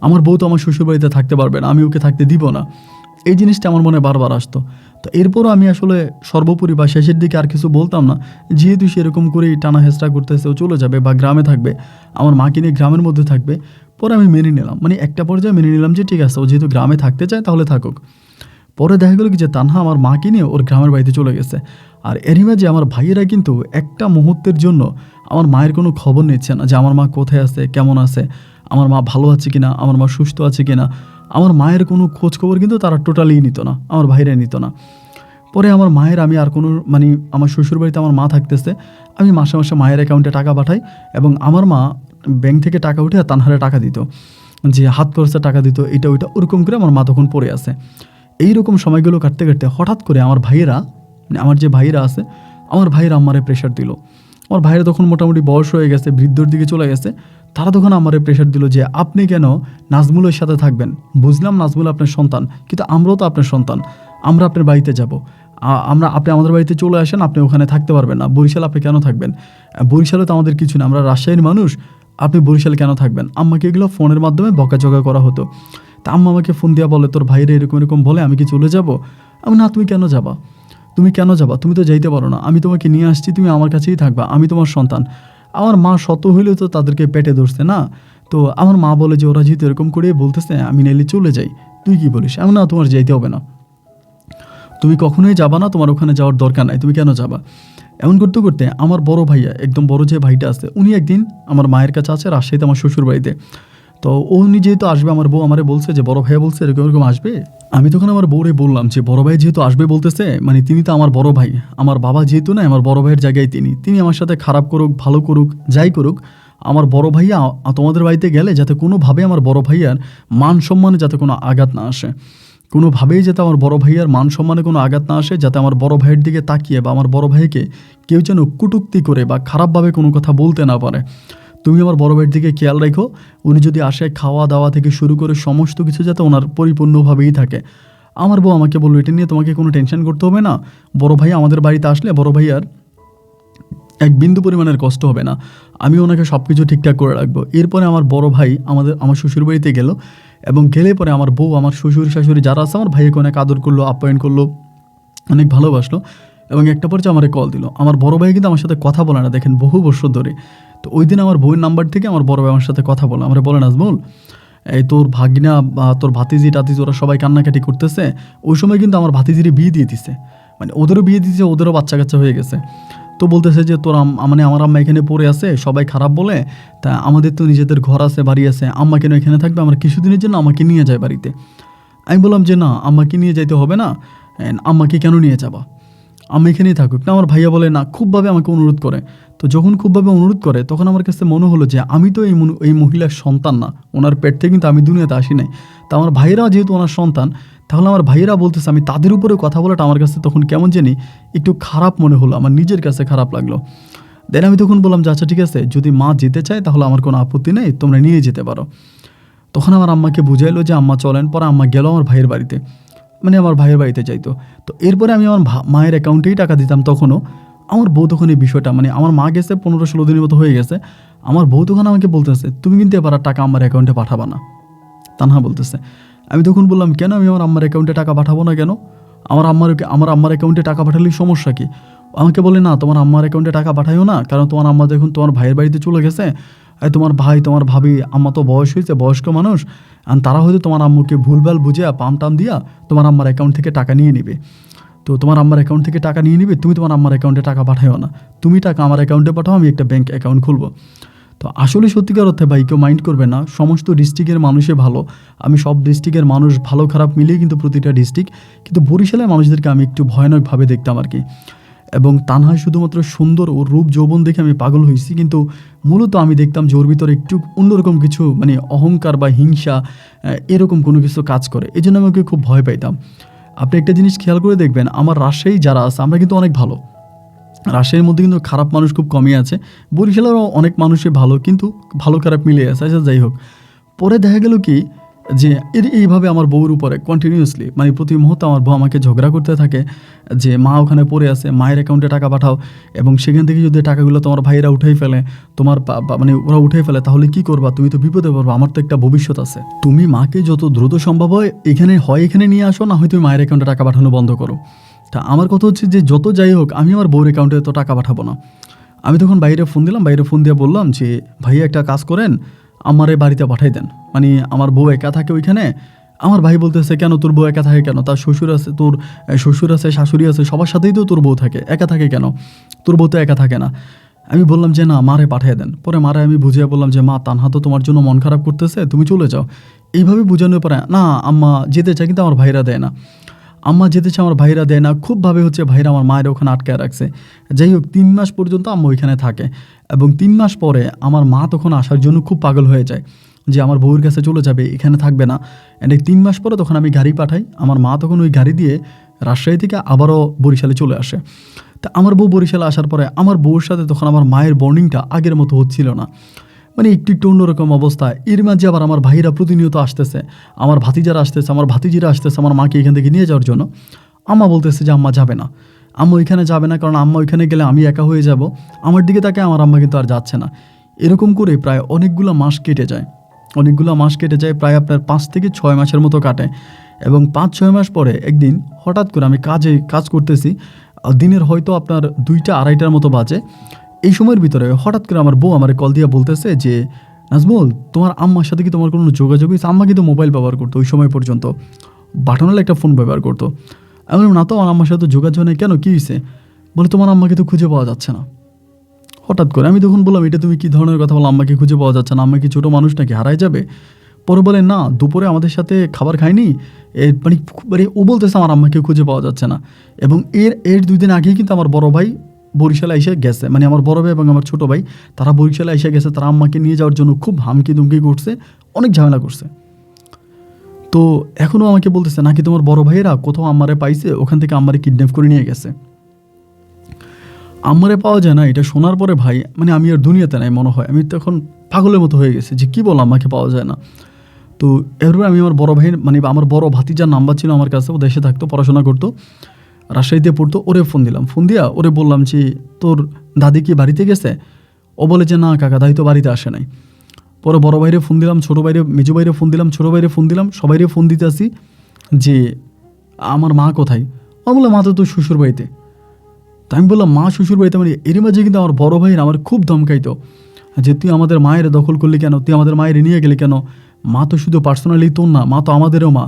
আমার বউ তো আমার শ্বশুর বাড়িতে থাকতে পারবে না, আমি ওকে থাকতে দিব না। এই জিনিসটা আমার মনে বারবার আসতো। তো এরপরও আমি আসলে সর্বোপরি বা শেষের দিকে আর কিছু বলতাম না, যেহেতু সেরকম করেই টানা হেঁচড়া করতেছে, ও চলে যাবে বা গ্রামে থাকবে, আমার মাকে নিয়ে গ্রামের মধ্যে থাকবে। পরে আমি মেনে নিলাম, একটা পর্যায়ে মেনে নিলাম যে ঠিক আছে, ও যেহেতু গ্রামে থাকতে চায় তাহলে থাকুক। পরে দেখা গেলো কি যে তানহা আমার মাকে নিয়ে ওর গ্রামের বাড়িতে চলে গেছে। আর এরই মাঝে আমার ভাইয়েরা কিন্তু একটা মুহূর্তের জন্য আমার মায়ের কোনো খবর নিচ্ছে না যে আমার মা কোথায় আছে, কেমন আছে, আমার মা ভালো আছে কিনা, আমার মা সুস্থ আছে কিনা। আমার মায়ের কোনো খোঁজ খবর কিন্তু তারা টোটালি নিত না, আমার ভাইরা নিত না। পরে আমার মায়ের আমি আর কোনো আমার শ্বশুরবাড়িতে আমার মা থাকতেছে, আমি মাসে মাসে মায়ের অ্যাকাউন্টে টাকা পাঠাই এবং আমার মা ব্যাংক থেকে টাকা উঠে তানহারে টাকা দিত, যে হাত খরচে টাকা দিত, এটা ওইটা ওরকম করে আমার মা তখন পড়ে আছে। এইরকম সময়গুলো কাটতে কাটতে হঠাৎ করে আমার ভাইয়েরা আমার যে ভাইয়েরা আছে, আমার ভাইয়েরা আমারে প্রেশার দিল। আমার ভাইয়েরা তখন মোটামুটি বয়স হয়ে গেছে, বৃদ্ধর দিকে চলে গেছে। তারা তখন আমারে প্রেশার দিল যে আপনি কেন নাজমুলের সাথে থাকবেন, বুঝলাম নাজমুল আপনার সন্তান, কিন্তু আমরাও তো আপনার সন্তান, আমরা আপনার বাড়িতে যাব, আপনি আমাদের বাড়িতে চলে আসেন, আপনি ওখানে থাকতে পারবেন না, বরিশাল আপনি কেন থাকবেন, বরিশালে তো আমাদের কিছু না, আমরা রাজশাহীর মানুষ, আপনি বরিশালে কেন থাকবেন। আম্মাকে এগুলো ফোনের মাধ্যমে বকাঝকা করা হতো। তা আম্মা আমাকে ফোন দিয়া বলে তোর ভাইরে এরকম এরকম বলে, আমি কি চলে যাব। আমি না, তুমি কেন যাবা, তুমি তো যাইতে পারো না, আমি তোমাকে নিয়ে আসছি, তুমি আমার কাছেই থাকবা, আমি তোমার সন্তান। আমার মা শত হইলেও তো তাদেরকে পেটে ধরছে না। তো আমার মা বলে যে ওরা যেহেতু এরকম করে বলতেছে আমি নাইলে চলে যাই, তুই কি বলিস। এমন না, তোমার যাইতে হবে না, তুমি কখনোই যাবা না, তোমার ওখানে যাওয়ার দরকার নাই, তুমি কেন যাবা। এমন করতে করতে আমার বড় ভাইয়া, একদম বড় যে ভাইটা আছে, উনি একদিন আমার মায়ের কাছে আছে রাজশাহীতে আমার শ্বশুর বাড়িতে। তো উনি যেহেতু আসবে, আমার বউ আমারে বলছে যে বড় ভাইয়া বলছে এরকম এরকম আসবে। আমি তখন আমার বউরে বললাম যে বড় ভাই যেহেতু আসবে বলতেছে, তিনি তো আমার বড় ভাই, আমার বাবা যেহেতু না, আমার বড় ভাইয়ের জায়গায় তিনি আমার সাথে খারাপ করুক ভালো করুক যাই করুক, আমার বড় ভাইয়া তোমাদের বাড়িতে গেলে যাতে কোনোভাবে আমার বড় ভাইয়ার মান সম্মানে যাতে কোনো আঘাত না আসে, কোনোভাবেই যাতে আমার বড় ভাইয়ার মান সম্মানে কোনো আঘাত না আসে, যাতে আমার বড় ভাইয়ের দিকে তাকিয়ে বা আমার বড় ভাইকে কেউ যেন কটূক্তি করে বা খারাপভাবে কোনো কথা বলতে না পারে। তুমি আমার বড় ভাইয়ের দিকে খেয়াল রাখো, উনি যদি আসে খাওয়া দাওয়া থেকে শুরু করে সমস্ত কিছু যাতে ওনার পরিপূর্ণভাবেই থাকে। আমার বউ আমাকে বললো, এটা নিয়ে তোমাকে কোনো টেনশন করতে হবে না, বড় ভাই আমাদের বাড়িতে আসলে বড় ভাইয়ার এক বিন্দু পরিমাণের কষ্ট হবে না, আমি ওনাকে সব কিছু ঠিকঠাক করে রাখবো। এরপরে আমার বড় ভাই আমার শ্বশুর বাড়িতে গেল, এবং গেলে পরে আমার বউ আমার শ্বশুর শাশুড়ি যারা আছে আমার ভাইকে অনেক আদর করলো, আপ্যায়ন করলো, অনেক ভালোবাসলো, এবং একটা পর্যায়ে আমারে কল দিল। আমার বড় ভাই কিন্তু আমার সাথে কথা বলে না, দেখেন বহু বছর ধরে। তো ওই দিন আমার বউয়ের নাম্বার থেকে আমার বড় ভাই আমার সাথে কথা বলে, আমরা বলে নাজমুল, এই তোর ভাগিনা বা তোর ভাতিজি টাতিজি ওরা সবাই কান্নাকাটি করতেছে, ওই সময় কিন্তু আমার ভাতিজিরে বিয়ে দিয়ে দিছে, মানে ওদেরও বিয়ে দিয়েছে, ওদেরও বাচ্চা কাচ্চা হয়ে গেছে। তো বলতেছে যে তোর মানে আমার আম্মা এখানে পড়ে আছে, সবাই খারাপ বলে, তা আমাদের তো নিজেদের ঘর আছে, বাড়ি আছে, আম্মা কেন এখানে থাকবে, আমরা কিছুদিনের জন্য আমাকে নিয়ে যায় বাড়িতে। আমি বললাম যে না, আম্মাকে নিয়ে যাইতে হবে না, আম্মাকে কেন নিয়ে যাবা, আমি এখানেই থাকুক না। আমার ভাইয়া বলে না, খুবভাবে আমাকে অনুরোধ করে। তো যখন খুবভাবে অনুরোধ করে তখন আমার কাছে মনে হলো যে আমি তো এই মহিলার সন্তান না, ওনার পেট থেকে কিন্তু আমি দুনিয়াতে আসি নাই। তা আমার ভাইয়েরা যেহেতু ওনার সন্তান, তাহলে আমার ভাইয়েরা বলতেছে আমি তাদের উপরে কথা বলাটা আমার কাছে তখন কেমন জানি একটু খারাপ মনে হলো, আমার নিজের কাছে খারাপ লাগলো। দেন আমি তখন বললাম যে আচ্ছা ঠিক আছে, যদি মা যেতে চায় তাহলে আমার কোনো আপত্তি নেই, তোমরা নিয়ে যেতে পারো। তখন আমার আম্মাকে বুঝাইলো যে আম্মা চলেন। পরে আম্মা গেল আমার ভাইয়ের বাড়িতে, মানে আমার ভাইয়ের বাড়িতে যাইতো। তো এরপরে আমি আমার মায়ের অ্যাকাউন্টেই টাকা দিতাম। তখনও আমার বউ তখন এই বিষয়টা, মানে আমার মা গেছে 15-16 দিনের মতো হয়ে গেছে, আমার বউ তখন আমাকে বলতেছে তুমি কিন্তু এবার আর টাকা আমার অ্যাকাউন্টে পাঠাবা না, তানহা বলতেছে। আমি তখন বললাম কেন, আমি আমার আম্মার অ্যাকাউন্টে টাকা পাঠাবো না কেন, আমার আম্মার অ্যাকাউন্টে টাকা পাঠালেই সমস্যা কি? আমাকে বলে না, তোমার আম্মার অ্যাকাউন্টে টাকা পাঠাইও না, কারণ তোমার আম্মা দেখুন তোমার ভাইয়ের বাড়িতে চলে গেছে, তোমার ভাই তোমার ভাবি আম্মা তো বয়স হয়েছে, বয়স্ক মানুষ, আর তারা হয়তো তোমার আম্মুকে ভুলভাল বুঝে পাম টাম দিয়া তোমার আম্মার অ্যাকাউন্ট থেকে টাকা নিয়ে নেবে। তো তোমার আম্মার অ্যাকাউন্ট থেকে টাকা নিয়ে নিবে, তুমি তোমার আম্মার অ্যাকাউন্টে টাকা পাঠাইও না, তুমি টাকা আমার অ্যাকাউন্টে পাঠাও, আমি একটা ব্যাংক অ্যাকাউন্ট খুলবো। তো আসলে সত্যিকার অর্থে ভাই কেউ মাইন্ড করবে না, সমস্ত ডিস্ট্রিক্টের মানুষই ভালো, আমি সব ডিস্ট্রিক্টের মানুষ ভালো খারাপ মিলিয়ে কিন্তু প্রতিটা ডিস্ট্রিক্ট, কিন্তু বরিশালের মানুষদেরকে আমি একটু ভয়ানকভাবে দেখতাম আর কি। এবং তানহায় শুধুমাত্র সুন্দর ও রূপ যৌবন দেখে আমি পাগল হয়েছি, কিন্তু মূলত আমি দেখতাম যে ওর ভিতরে একটু অন্যরকম কিছু, মানে অহংকার বা হিংসা এরকম কোনো কিছু কাজ করে, এই জন্য আমি ওকে খুব ভয় পাইতাম। আপনি একটা জিনিস খেয়াল করে দেখবেন, আমার রাজশাহী যারা আছে আমরা কিন্তু অনেক ভালো, রাজশাহীর মধ্যে কিন্তু খারাপ মানুষ খুব কমই আছে, বরিশালেরও অনেক মানুষই ভালো, কিন্তু ভালো খারাপ মিলে আছে। আচ্ছা যাই হোক, পরে দেখা গেল কি যে এইভাবে আমার বউর উপরে কন্টিনিউয়াসলি, মানে প্রতি মুহূর্তে আমার বউ আমাকে ঝগড়া করতে থাকে যে মা ওখানে পড়ে আছে, মায়ের অ্যাকাউন্টে টাকা পাঠাও, এবং সেখান থেকে যদি টাকাগুলো তোমার ভাইয়েরা উঠেই ফেলে, তোমার মানে ওরা উঠে ফেলে, তাহলে কি করবা, তুমি তো বিপদে পড়বা, আমার তো একটা ভবিষ্যৎ আছে, তুমি মাকে যত দ্রুত সম্ভব হয় এখানে নিয়ে আসো, না হয় তুমি মায়ের অ্যাকাউন্টে টাকা পাঠানো বন্ধ করো। তা আমার কথা হচ্ছে যে যত যাই হোক আমি আমার বউর অ্যাকাউন্টে তো টাকা পাঠাবো না। আমি তখন বাইরে ফোন দিলাম, বাইরে ফোন দিয়ে বললাম যে ভাইয়া একটা কাজ করেন, আমার এই বাড়িতে পাঠাই দেন, মানে আমার বউ একা থাকে ওইখানে। আমার ভাই বলতেছে কেন, তোর বউ একা থাকে কেন, তার শ্বশুর আছে, তোর শ্বশুর আছে, শাশুড়ি আছে, সবার সাথেই তো তোর বউ থাকে, একা থাকে কেন, তোর বউ তো একা থাকে না। আমি বললাম যে না, মারে পাঠিয়ে দেন। পরে মারে আমি বুঝিয়ে বললাম যে মা তানহা তো তোমার জন্য মন খারাপ করতেছে, তুমি চলে যাও। এইভাবে বোঝানোর পরে না, আম্মা যেতে চায় কিন্তু আমার ভাইরা দেয় না, আম্মা যেতে চায় আমার ভাইরা দেয় না, খুবভাবে হচ্ছে ভাইরা আমার মায়ের ওখানে আটকায় রাখছে। যাই হোক 3 মাস পর্যন্ত আম্মা ওইখানে থাকে, এবং 3 মাস পরে আমার মা তখন আসার জন্য খুব পাগল হয়ে যায় যে আমার বউয়ের কাছে চলে যাবে, এখানে থাকবে না। অ্যান্ড এই 3 মাস পরে তখন আমি গাড়ি পাঠাই, আমার মা তখন ওই গাড়ি দিয়ে রাজশাহী থেকে আবারও বরিশালে চলে আসে। তা আমার বউ বরিশালে আসার পরে আমার বউর সাথে তখন আমার মায়ের বন্ডিংটা আগের মতো হচ্ছিল না, মানে একটু অন্যরকম অবস্থা। এর মাঝে আবার আমার ভাইরা প্রতিনিয়ত আসতেছে, আমার ভাতিজারা আসতেছে, আমার ভাতিজিরা আসতেছে আমার মাকে এখান থেকে নিয়ে যাওয়ার জন্য। আম্মা বলতেছে যে আম্মা যাবে না, আম্মা ওইখানে যাবে না, কারণ আম্মা ওইখানে গেলে আমি একা হয়ে যাব। আমার দিকে তাকে আমার আম্মা কিন্তু আর যাচ্ছে না। এরকম করে প্রায় অনেকগুলো মাস কেটে যায়, প্রায় আপনার 5 থেকে 6 মাসের মতো কাটে। এবং 5-6 মাস পরে একদিন হঠাৎ করে আমি কাজ করতেছি, দিনের হয়তো আপনার 2টা-2:30টার মতো বাজে। এই সময়ের ভিতরে হঠাৎ করে আমার বউ আমার কল দিয়ে বলতেছে যে নাজমুল, তোমার আম্মার সাথে কি তোমার কোনো যোগাযোগ হয়েছে? আম্মা কিন্তু মোবাইল ব্যবহার করতো ওই সময় পর্যন্ত, বাটনাল একটা ফোন ব্যবহার করতো। আমি বললাম না তো, আমার আম্মার সাথে যোগাযোগ নেই, কেন, কী হয়েছে? বলে তোমার আম্মাকে তো খুঁজে পাওয়া যাচ্ছে না। হঠাৎ করে আমি তখন বললাম এটা তুমি কী ধরনের কথা বলো, আম্মাকে খুঁজে পাওয়া যাচ্ছে না, আম্মা কি ছোটো মানুষ নাকি, হারাই যাবে? পরে বলে না, দুপুরে আমাদের সাথে খাবার খায়নি, মানে ও বলতেছে আমার আম্মাকে খুঁজে পাওয়া যাচ্ছে না। এবং এর 2 দিন আগেই কিন্তু আমার বড় ভাই বরিশালে এসে গেছে, মানে আমার বড় ভাই এবং আমার ছোটো ভাই তারা বরিশালে এসে গেছে, তারা আম্মাকে নিয়ে যাওয়ার জন্য খুব হামকি দুমকি করছে, অনেক ঝামেলা করছে। তো এখনও আমাকে বলতেছে নাকি তোমার বড় ভাইয়েরা কোথাও আম্মারে পাইছে, ওখান থেকে আম্মারে কিডন্যাপ করে নিয়ে গেছে। আম্মারে পাওয়া যায় না, এটা শোনার পরে ভাই মানে আমি আর দুনিয়াতে নাই মনে হয়, আমি তখন পাগলের মতো হয়ে গেছে যে কী বল আম্মাকে পাওয়া যায় না। তো এরপর আমি আমার বড় ভাইয়ের মানে আমার বড় ভাতিজার নাম্বার ছিল আমার কাছে, ও দেশে থাকতো, পড়াশোনা করতো, রাজশাহীতে পড়তো, ওরে ফোন দিলাম। ফোন দিয়া ওরে বললাম যে তোর দাদি কি বাড়িতে গেছে? ও বলে যে না কাকা, দাদি তো বাড়িতে আসে নাই। পরে বড় ভাইরে ফোন দিলাম, ছোটো ভাইরে, মেজো ভাইরে ফোন দিলাম, ছোটো ভাইরে ফোন দিলাম, সবাইরে ফোন দিতে আসি যে আমার মা কোথায়? ও বললাম মা তো তোর শ্বশুর বাড়িতে। তা আমি বললাম মা শ্বশুর বাড়িতে, মানে এর মাঝে কিন্তু আমার বড় ভাইয়ের আমার খুব ধমকাইতো যে তুই আমাদের মায়ের দখল করলি কেন, তুই আমাদের মায়ের নিয়ে গেলি কেন, মা তো শুধু পার্সোনালি তোর না, মা তো আমাদেরও মা,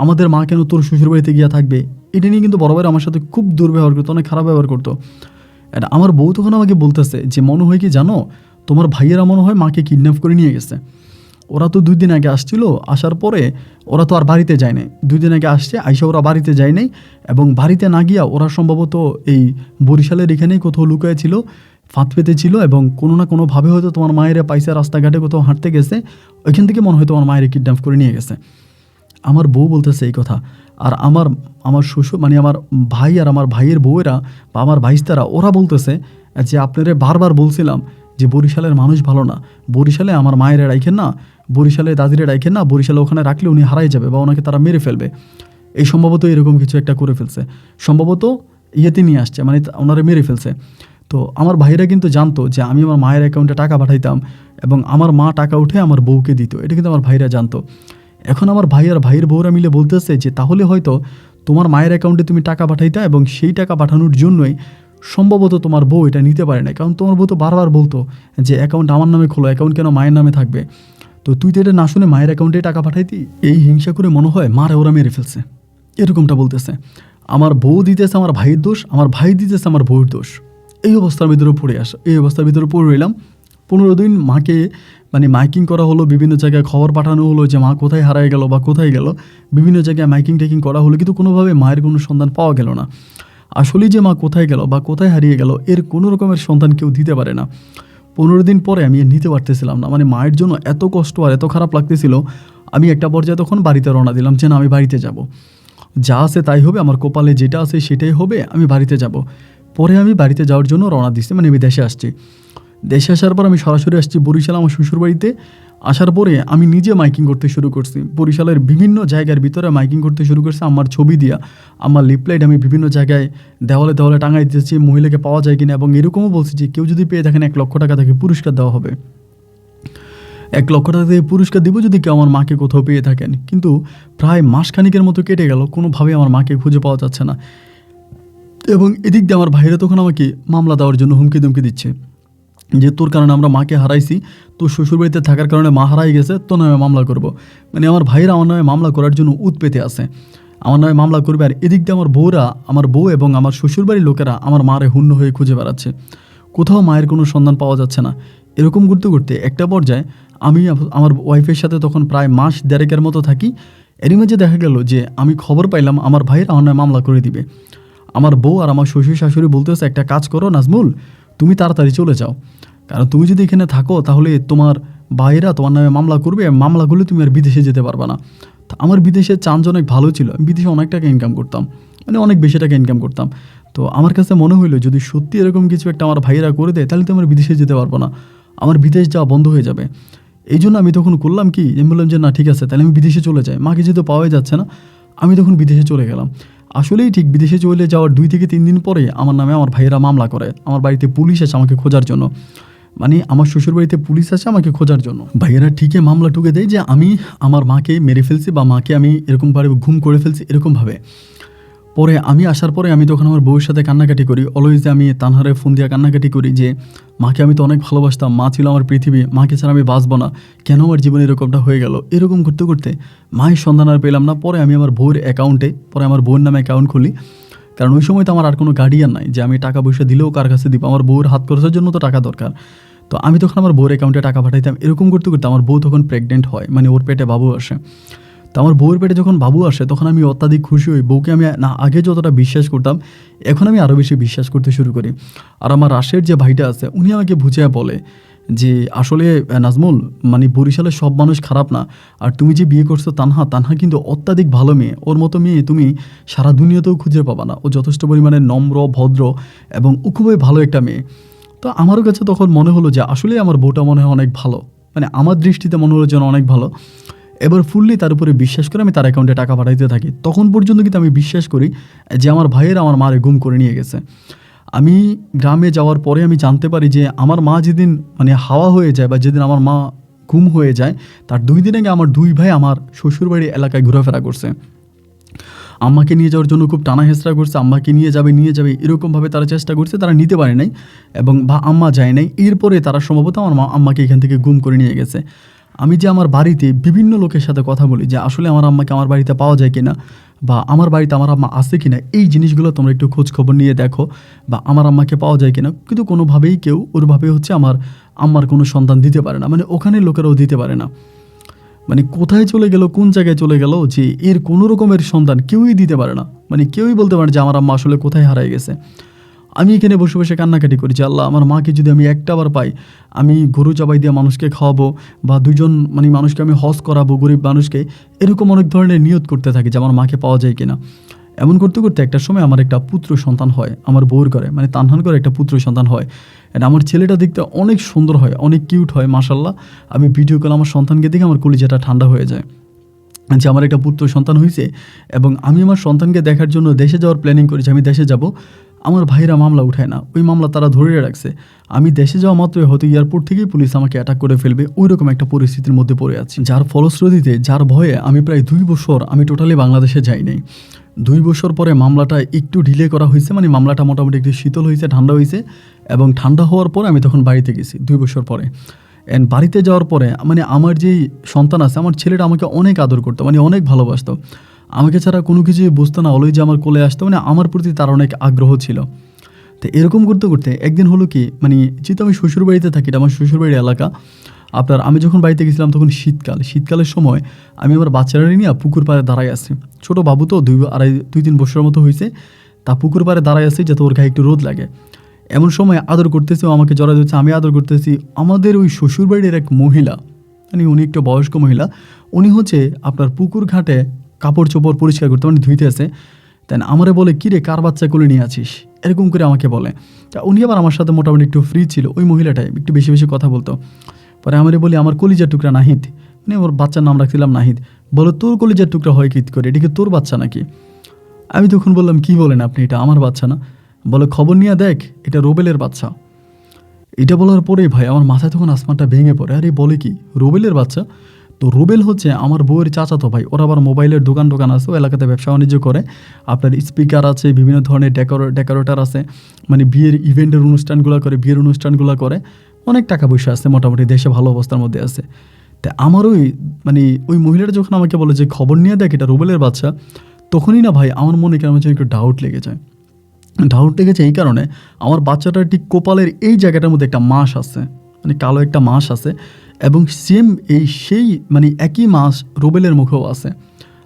আমাদের মা কেন তোর শ্বশুর বাড়িতে গিয়া থাকবে। এটা নিয়ে কিন্তু বড় ভাইয়ের আমার সাথে খুব দুর্ব্যবহার করতো, অনেক খারাপ ব্যবহার করতো। আর আমার বউ তখন আমাকে বলতেছে যে মনে হয় কি জানো, তোমার ভাইয়েরা মনে হয় মাকে কিডন্যাপ করে নিয়ে গেছে। ওরা তো 2 দিন আগে আসছিল, আসার পরে ওরা তো আর বাড়িতে যায় নাই, 2 দিন আগে আসছে, আইসা ওরা বাড়িতে যায় নাই, এবং বাড়িতে না গিয়া ওরা সম্ভবত এই বরিশালের এখানেই কোথাও লুকায় ছিল, ফাঁদ পেতে ছিল, এবং কোনো না কোনোভাবে হয়তো তোমার মায়ের পাইসা রাস্তাঘাটে কোথাও হাঁটতে গেছে, ওইখান থেকে মনে হয় তোমার মায়ের কিডন্যাপ করে নিয়ে গেছে। আমার বউ বলতেছে এই কথা। আর আমার শ্বশুর মানে আমার ভাই আর আমার ভাইয়ের বউয়েরা বা আমার ভাইস্তারা ওরা বলতেছে যে আপনারা বারবার বলছিলাম যে বরিশালের মানুষ ভালো না, বরিশালে আমার মায়েরা রাইখেন না, বরিশালে দাদিরে রাইখেন না, বরিশালে ওখানে রাখলে উনি হারাই যাবে বা ওনাকে তারা মেরে ফেলবে। এই সম্ভবত এরকম কিছু একটা করে ফেলছে, সম্ভবত ইয়েতে নিয়ে আসছে, মানে ওনারা মেরে ফেলছে। তো আমার ভাইরা কিন্তু জানতো যে আমি আমার মায়ের অ্যাকাউন্টে টাকা পাঠাইতাম এবং আমার মা টাকা উঠে আমার বউকে দিত, এটা কিন্তু আমার ভাইরা জানতো। এখন আমার ভাই আর ভাইয়ের বউরা মিলে বলতেছে যে তাহলে হয়তো তোমার মায়ের অ্যাকাউন্টে তুমি টাকা পাঠাইতা এবং সেই টাকা পাঠানোর জন্যই সম্ভবত তোমার বউ এটা নিতে পারে না, কারণ তোমার বউ তো বারবার বলতো যে অ্যাকাউন্ট আমার নামে খোলো, অ্যাকাউন্ট কেন মায়ের নামে থাকবে, তো তুই তো এটা না শুনে মায়ের অ্যাকাউন্টে টাকা পাঠাইতি। এই হিংসা করে মনে হয় মারে ওরা মেরে ফেলছে, এরকমটা বলতেছে। আমার বউ দিতেছে আমার ভাইয়ের দোষ, আমার ভাই দিতেছে আমার বউয়ের দোষ। এই অবস্থার ভিতরে পড়ে রইলাম। 15 দিন মাকে মানে মাইকিং করা হলো, বিভিন্ন জায়গায় খবর পাঠানো হলো যে মা কোথায় হারায় গেল বা কোথায় গেল, বিভিন্ন জায়গায় মাইকিং টেকিং করা হলো, কিন্তু কোনোভাবে মায়ের কোনো সন্ধান পাওয়া গেল না। আসলেই যে মা কোথায় গেল বা কোথায় হারিয়ে গেল এর কোনো রকমের সন্ধান কেউ দিতে পারে না। 15 দিন পরে আমি নিতে পারতেছিলাম না, মানে মায়ের জন্য এত কষ্ট আর এত খারাপ লাগতেছিল। আমি একটা পর্যায়ে তখন বাড়িতে রওনা দিলাম যে না আমি বাড়িতে যাব, যা আছে তাই হবে, আমার কপালে যেটা আছে সেটাই হবে, আমি বাড়িতে যাব। পরে আমি বাড়িতে যাওয়ার জন্য রওনা দিচ্ছি, মানে আমি দেশে আসছি। দেশে আসার পর আমি সরাসরি আসছি বরিশাল আমার শ্বশুরবাড়িতে। আসার পরে আমি নিজে মাইকিং করতে শুরু করছি, বরিশালের বিভিন্ন জায়গার ভিতরে মাইকিং করতে শুরু করছি। আমার ছবি দিয়া আমার লিফলেট আমি বিভিন্ন জায়গায় দেওয়ালে দেওয়ালে টাঙাই দিতেছি, মহিলাকে পাওয়া যায় কিনা, এবং এরকমও বলছি যে কেউ যদি পেয়ে থাকেন 1 লক্ষ টাকা থেকে পুরস্কার দেওয়া হবে, 1 লক্ষ টাকা থেকে পুরস্কার দিব যদি কেউ আমার মাকে কোথাও পেয়ে থাকেন। কিন্তু প্রায় মাসখানিকের মতো কেটে গেল, কোনোভাবে আমার মাকে খুঁজে পাওয়া যাচ্ছে না। এবং এদিক দিয়ে আমার ভাইরা তখন আমাকে মামলা দেওয়ার জন্য হুমকি দুমকি দিচ্ছে যে তোর কারণে আমরা মাকে হারাইছি, তোর শ্বশুরবাড়িতে থাকার কারণে মা হারাই গেছে, তোর নামে মামলা করব। মানে আমার ভাইরা আমার নামে মামলা করার জন্য উত পেতে আছে, আমার নামে মামলা করবে। আর এদিক দিয়ে আমার বউরা, আমার বউ এবং আমার শ্বশুরবাড়ির লোকেরা আমার মারে হুন্য হয়ে খুঁজে বেড়াচ্ছে, কোথাও মায়ের কোনো সন্ধান পাওয়া যাচ্ছে না। এরকম করতে করতে একটা পর্যায়ে আমি আমার ওয়াইফের সাথে তখন প্রায় মাস 1.5 মতো থাকি। এরই মাঝে দেখা গেল যে আমি খবর পাইলাম আমার ভাইয়েরা আমার নামে মামলা করে দিবে। আমার বউ আর আমার শ্বশুর শাশুড়ি বলতেছে একটা কাজ করো নাজমুল, তুমি তাড়াতাড়ি চলে যাও, কারণ তুমি যদি এখানে থাকো তাহলে তোমার ভাইয়েরা তোমার নামে মামলা করবে, মামলা করলে তুমি আর বিদেশে যেতে পারবে না। তা আমার বিদেশের চান্স অনেক ভালো ছিল, আমি বিদেশে অনেক টাকা ইনকাম করতাম, মানে অনেক বেশি টাকা ইনকাম করতাম। তো আমার কাছে মনে হইলো যদি সত্যি এরকম কিছু একটা আমার ভাইয়েরা করে দেয় তাহলে তো আমার বিদেশে যেতে পারবো না, আমার বিদেশ যাওয়া বন্ধ হয়ে যাবে। এই জন্য আমি তখন করলাম কি, আমি বললাম যে না ঠিক আছে তাহলে আমি বিদেশে চলে যাই, মাকে যেহেতু পাওয়াই যাচ্ছে না, আমি তখন বিদেশে চলে গেলাম। আসলেই ঠিক বিদেশে চলে যাওয়ার 2 থেকে 3 দিন পরে আমার নামে আমার ভাইয়েরা মামলা করে, আমার বাড়িতে পুলিশ আছে আমাকে খোঁজার জন্য, মানে আমার শ্বশুরবাড়িতে পুলিশ আছে আমাকে খোঁজার জন্য। ভাইয়েরা ঠিকই মামলা ঠুকে দেয় যে আমি আমার মাকে মেরে ফেলছি বা মাকে আমি এরকমভাবে ঘুম করে ফেলছি এরকমভাবে। পরে আমি আসার পরে আমি তখন আমার বউয়ের সাথে কান্নাকাটি করি, অলওয়েজ আমি তানহারে ফোন দিয়ে কান্নাকাটি করি যে মাকে আমি তো অনেক ভালোবাসতাম, মা ছিল আমার পৃথিবী, মাকে ছাড়া আমি বাঁচবো না, কেন আমার জীবনে এরকমটা হয়ে গেল। এরকম করতে করতে মায়ের সন্ধান আর পেলাম না। পরে আমি আমার বউয়ের অ্যাকাউন্টে, পরে আমার বউয়ের নামে অ্যাকাউন্ট খুলি, কারণ ওই সময় তো আমার আর কোনো গার্ডিয়ান নাই যে আমি টাকা পয়সা দিলেও কার কাছে দিব, আমার বউয়ের হাত খরচের জন্য তো টাকা দরকার। তো আমি তখন আমার বউয়ের অ্যাকাউন্টে টাকা পাঠাইতাম। এরকম করতে করতে আমার বউ তখন প্রেগনেন্ট হয়, মানে ওর পেটে বাবু আসে। তো আমার বউয়ের পেটে যখন বাবু আসে তখন আমি অত্যাধিক খুশি হই। বউকে আমি না আগে যতটা বিশ্বাস করতাম, এখন আমি আরও বেশি বিশ্বাস করতে শুরু করি। আর আমার রাশের যে ভাইটা আছে উনি আমাকে বুঝিয়ে বলে যে আসলে নাজমুল, মানে বরিশালের সব মানুষ খারাপ না। আর তুমি যে বিয়ে করছো তানহা, তানহা কিন্তু অত্যাধিক ভালো মেয়ে। ওর মতো মেয়ে তুমি সারা দুনিয়াতেও খুঁজে পাবা না। ও যথেষ্ট পরিমাণে নম্র, ভদ্র এবং ও খুবই ভালো একটা মেয়ে। তো আমারও কাছে তখন মনে হলো যে আসলে আমার বউটা মনে হয় অনেক ভালো, মানে আমার দৃষ্টিতে মনে হলো যেন অনেক ভালো। এবার ফুললি তার উপরে বিশ্বাস করে আমি তার অ্যাকাউন্টে টাকা পাঠাইতে থাকি। তখন পর্যন্ত কিন্তু আমি বিশ্বাস করি যে আমার ভাইয়ের আমার মারে গুম করে নিয়ে গেছে। আমি গ্রামে যাওয়ার পরে আমি জানতে পারি যে আমার মা যেদিন মানে হাওয়া হয়ে যায় বা যেদিন আমার মা গুম হয়ে যায় তার 2 দিন আগে আমার 2 ভাই আমার শ্বশুরবাড়ি এলাকায় ঘোরাফেরা করছে। আম্মাকে নিয়ে যাওয়ার জন্য খুব টানা হেঁচড়া করছে, আম্মাকে নিয়ে যাবে এরকমভাবে তারা চেষ্টা করছে, তারা নিতে পারে নাই এবং আম্মা যায় নাই। এরপরে তারা সম্ভবত আমার আম্মাকে এখান থেকে গুম করে নিয়ে গেছে। আমি যে আমার বাড়িতে বিভিন্ন লোকের সাথে কথা বলি যে আসলে আমার আম্মাকে আমার বাড়িতে পাওয়া যায় কিনা বা আমার বাড়িতে আমার আম্মা আছে কিনা, এই জিনিসগুলো তোমরা একটু খোঁজ খবর নিয়ে দেখো বা আমার আম্মাকে পাওয়া যায় কিনা। কিন্তু কোনোভাবেই কেউ ওরভাবে হচ্ছে আমার আম্মার কোনো সন্তান দিতে পারে না, মানে ওখানের লোকেরাও দিতে পারে না। মানে কোথায় চলে গেল, কোন জায়গায় চলে গেল যে এর কোনো রকমের সন্তান কেউই দিতে পারে না, মানে কেউই বলতে পারে যে আমার আম্মা আসলে কোথায় হারাই গেছে। আমি এখানে বসে বসে কান্নাকাটি করি যে আল্লাহ, আমার মাকে যদি আমি একটা বার পাই, আমি গরু জবাই দিয়ে মানুষকে খাওয়াবো বা 2জন মানে মানুষকে আমি হজ করাবো, গরিব মানুষকে, এরকম অনেক ধরনের নিয়ত করতে থাকি যে আমার মাকে পাওয়া যায় কিনা। এমন করতে করতে একটা সময় আমার একটা পুত্র সন্তান হয় আমার বউর ঘরে, মানে তানহান করে একটা পুত্র সন্তান হয়। আর আমার ছেলেটা দেখতে অনেক সুন্দর হয়, অনেক কিউট হয় মাশাল্লাহ। আমি ভিডিও কল আমার সন্তানকে দেখে আমার কলিজাটা ঠান্ডা হয়ে যায় যে আমার একটা পুত্র সন্তান হয়েছে। এবং আমি আমার সন্তানকে দেখার জন্য দেশে যাওয়ার প্ল্যানিং করেছি, আমি দেশে যাব। আমার ভাইরা মামলা উঠায় না, ওই মামলা তারা ধরে রাখছে। আমি দেশে যাওয়া মাত্রই হয়তো এয়ারপোর্ট থেকেই পুলিশ আমাকে অ্যাটাক করে ফেলবে, ওই রকম একটা পরিস্থিতির মধ্যে পড়ে আছি। যার ফলশ্রুতিতে, যার ভয়ে আমি প্রায় 2 বছর আমি টোটালি বাংলাদেশে যাই নাই। 2 বছর পরে মামলাটা একটু ডিলে করা হয়েছে, মানে মামলাটা মোটামুটি একটু শীতল হয়েছে, ঠান্ডা হয়েছে। এবং ঠান্ডা হওয়ার পরে আমি তখন বাড়িতে গেছি 2 বছর পরে। অ্যান্ড বাড়িতে যাওয়ার পরে মানে আমার যেই সন্তান আছে, আমার ছেলেটা আমাকে অনেক আদর করতো, মানে অনেক ভালোবাসতো। আমাকে ছাড়া কোনো কিছুই বুঝতো না, অলওয়েজ যে আমার কোলে আসতো, মানে আমার প্রতি তার অনেক আগ্রহ ছিল। তো এরকম করতে করতে একদিন হলো কি, মানে যেহেতু আমি শ্বশুরবাড়িতে থাকি, এটা আমার শ্বশুরবাড়ির এলাকা। আমি যখন বাড়িতে গেছিলাম তখন শীতকালের সময় আমি আমার বাচ্চারা নিয়ে পুকুর পাড়ে দাঁড়ায় আছি। ছোটো বাবু তো 2-3 বছরের মতো হয়েছে, তা পুকুর পাড়ে দাঁড়ায় আছি যাতে ওর গায়ে একটু রোদ লাগে। এমন সময় আদর করতেছে, ও আমাকে জড়াই দিচ্ছে, আমি আদর করতেছি। আমাদের ওই শ্বশুরবাড়ির এক মহিলা, মানে উনি একটু বয়স্ক মহিলা, উনি হচ্ছে আপনার পুকুর ঘাটে কাপড় চোপড় পরিষ্কার করতে মানে ধুইতে আছে। তাই আমারে বলে, কী রে, কার বাচ্চা কোলে নিয়ে আছিস, এরকম করে আমাকে বলে। তা উনি আবার আমার সাথে মোটামুটি একটু ফ্রি ছিল, ওই মহিলাটাই একটু বেশি বেশি কথা বলতো। পরে আমারে বলি, আমার কলিজার টুকরা নাহিদ, মানে ওর বাচ্চার নাম রাখছিলাম নাহিদ। বলো, তোর কলিজার টুকরা হয় কী করে, এটা কি তোর বাচ্চা নাকি? আমি তখন বললাম, কি বলেন আপনি, এটা আমার বাচ্চা না। বলে, খবর নিয়ে দেখ, এটা রোবেলের বাচ্চা। এটা বলার পরেই ভাই আমার মাথায় তখন আসমানটা ভেঙে পড়ে। আরে বলে কি, রোবেলের বাচ্চা? তো রোবেল হচ্ছে আমার বউয়ের চাচাতো ভাই। ওরা আবার মোবাইলের দোকান আছে, ও এলাকাতে ব্যবসা বাণিজ্য করে। আপনার স্পিকার আছে, বিভিন্ন ধরনের ডেকোরেটর আছে, মানে বিয়ের ইভেন্টের অনুষ্ঠানগুলো করে, বিয়ের অনুষ্ঠানগুলো করে, অনেক টাকা পয়সা আছে, মোটামুটি দেশে ভালো অবস্থার মধ্যে আছে। তা আমার ওই মহিলাটা যখন আমাকে বলে যে খবর নিয়ে দেখ, এটা রোবেলের বাচ্চা, তখনই না ভাই আমার মনে কেমন যেন একটু ডাউট লেগে যায়। ডাউট লেগেছে এই কারণে, আমার বাচ্চাটার ঠিক কপালের এই জায়গাটার মধ্যে একটা মাস আছে, মানে কালো একটা মাস আছে। এবং সেম সেই মানে একই মাস রোবেলের মুখেও আছে।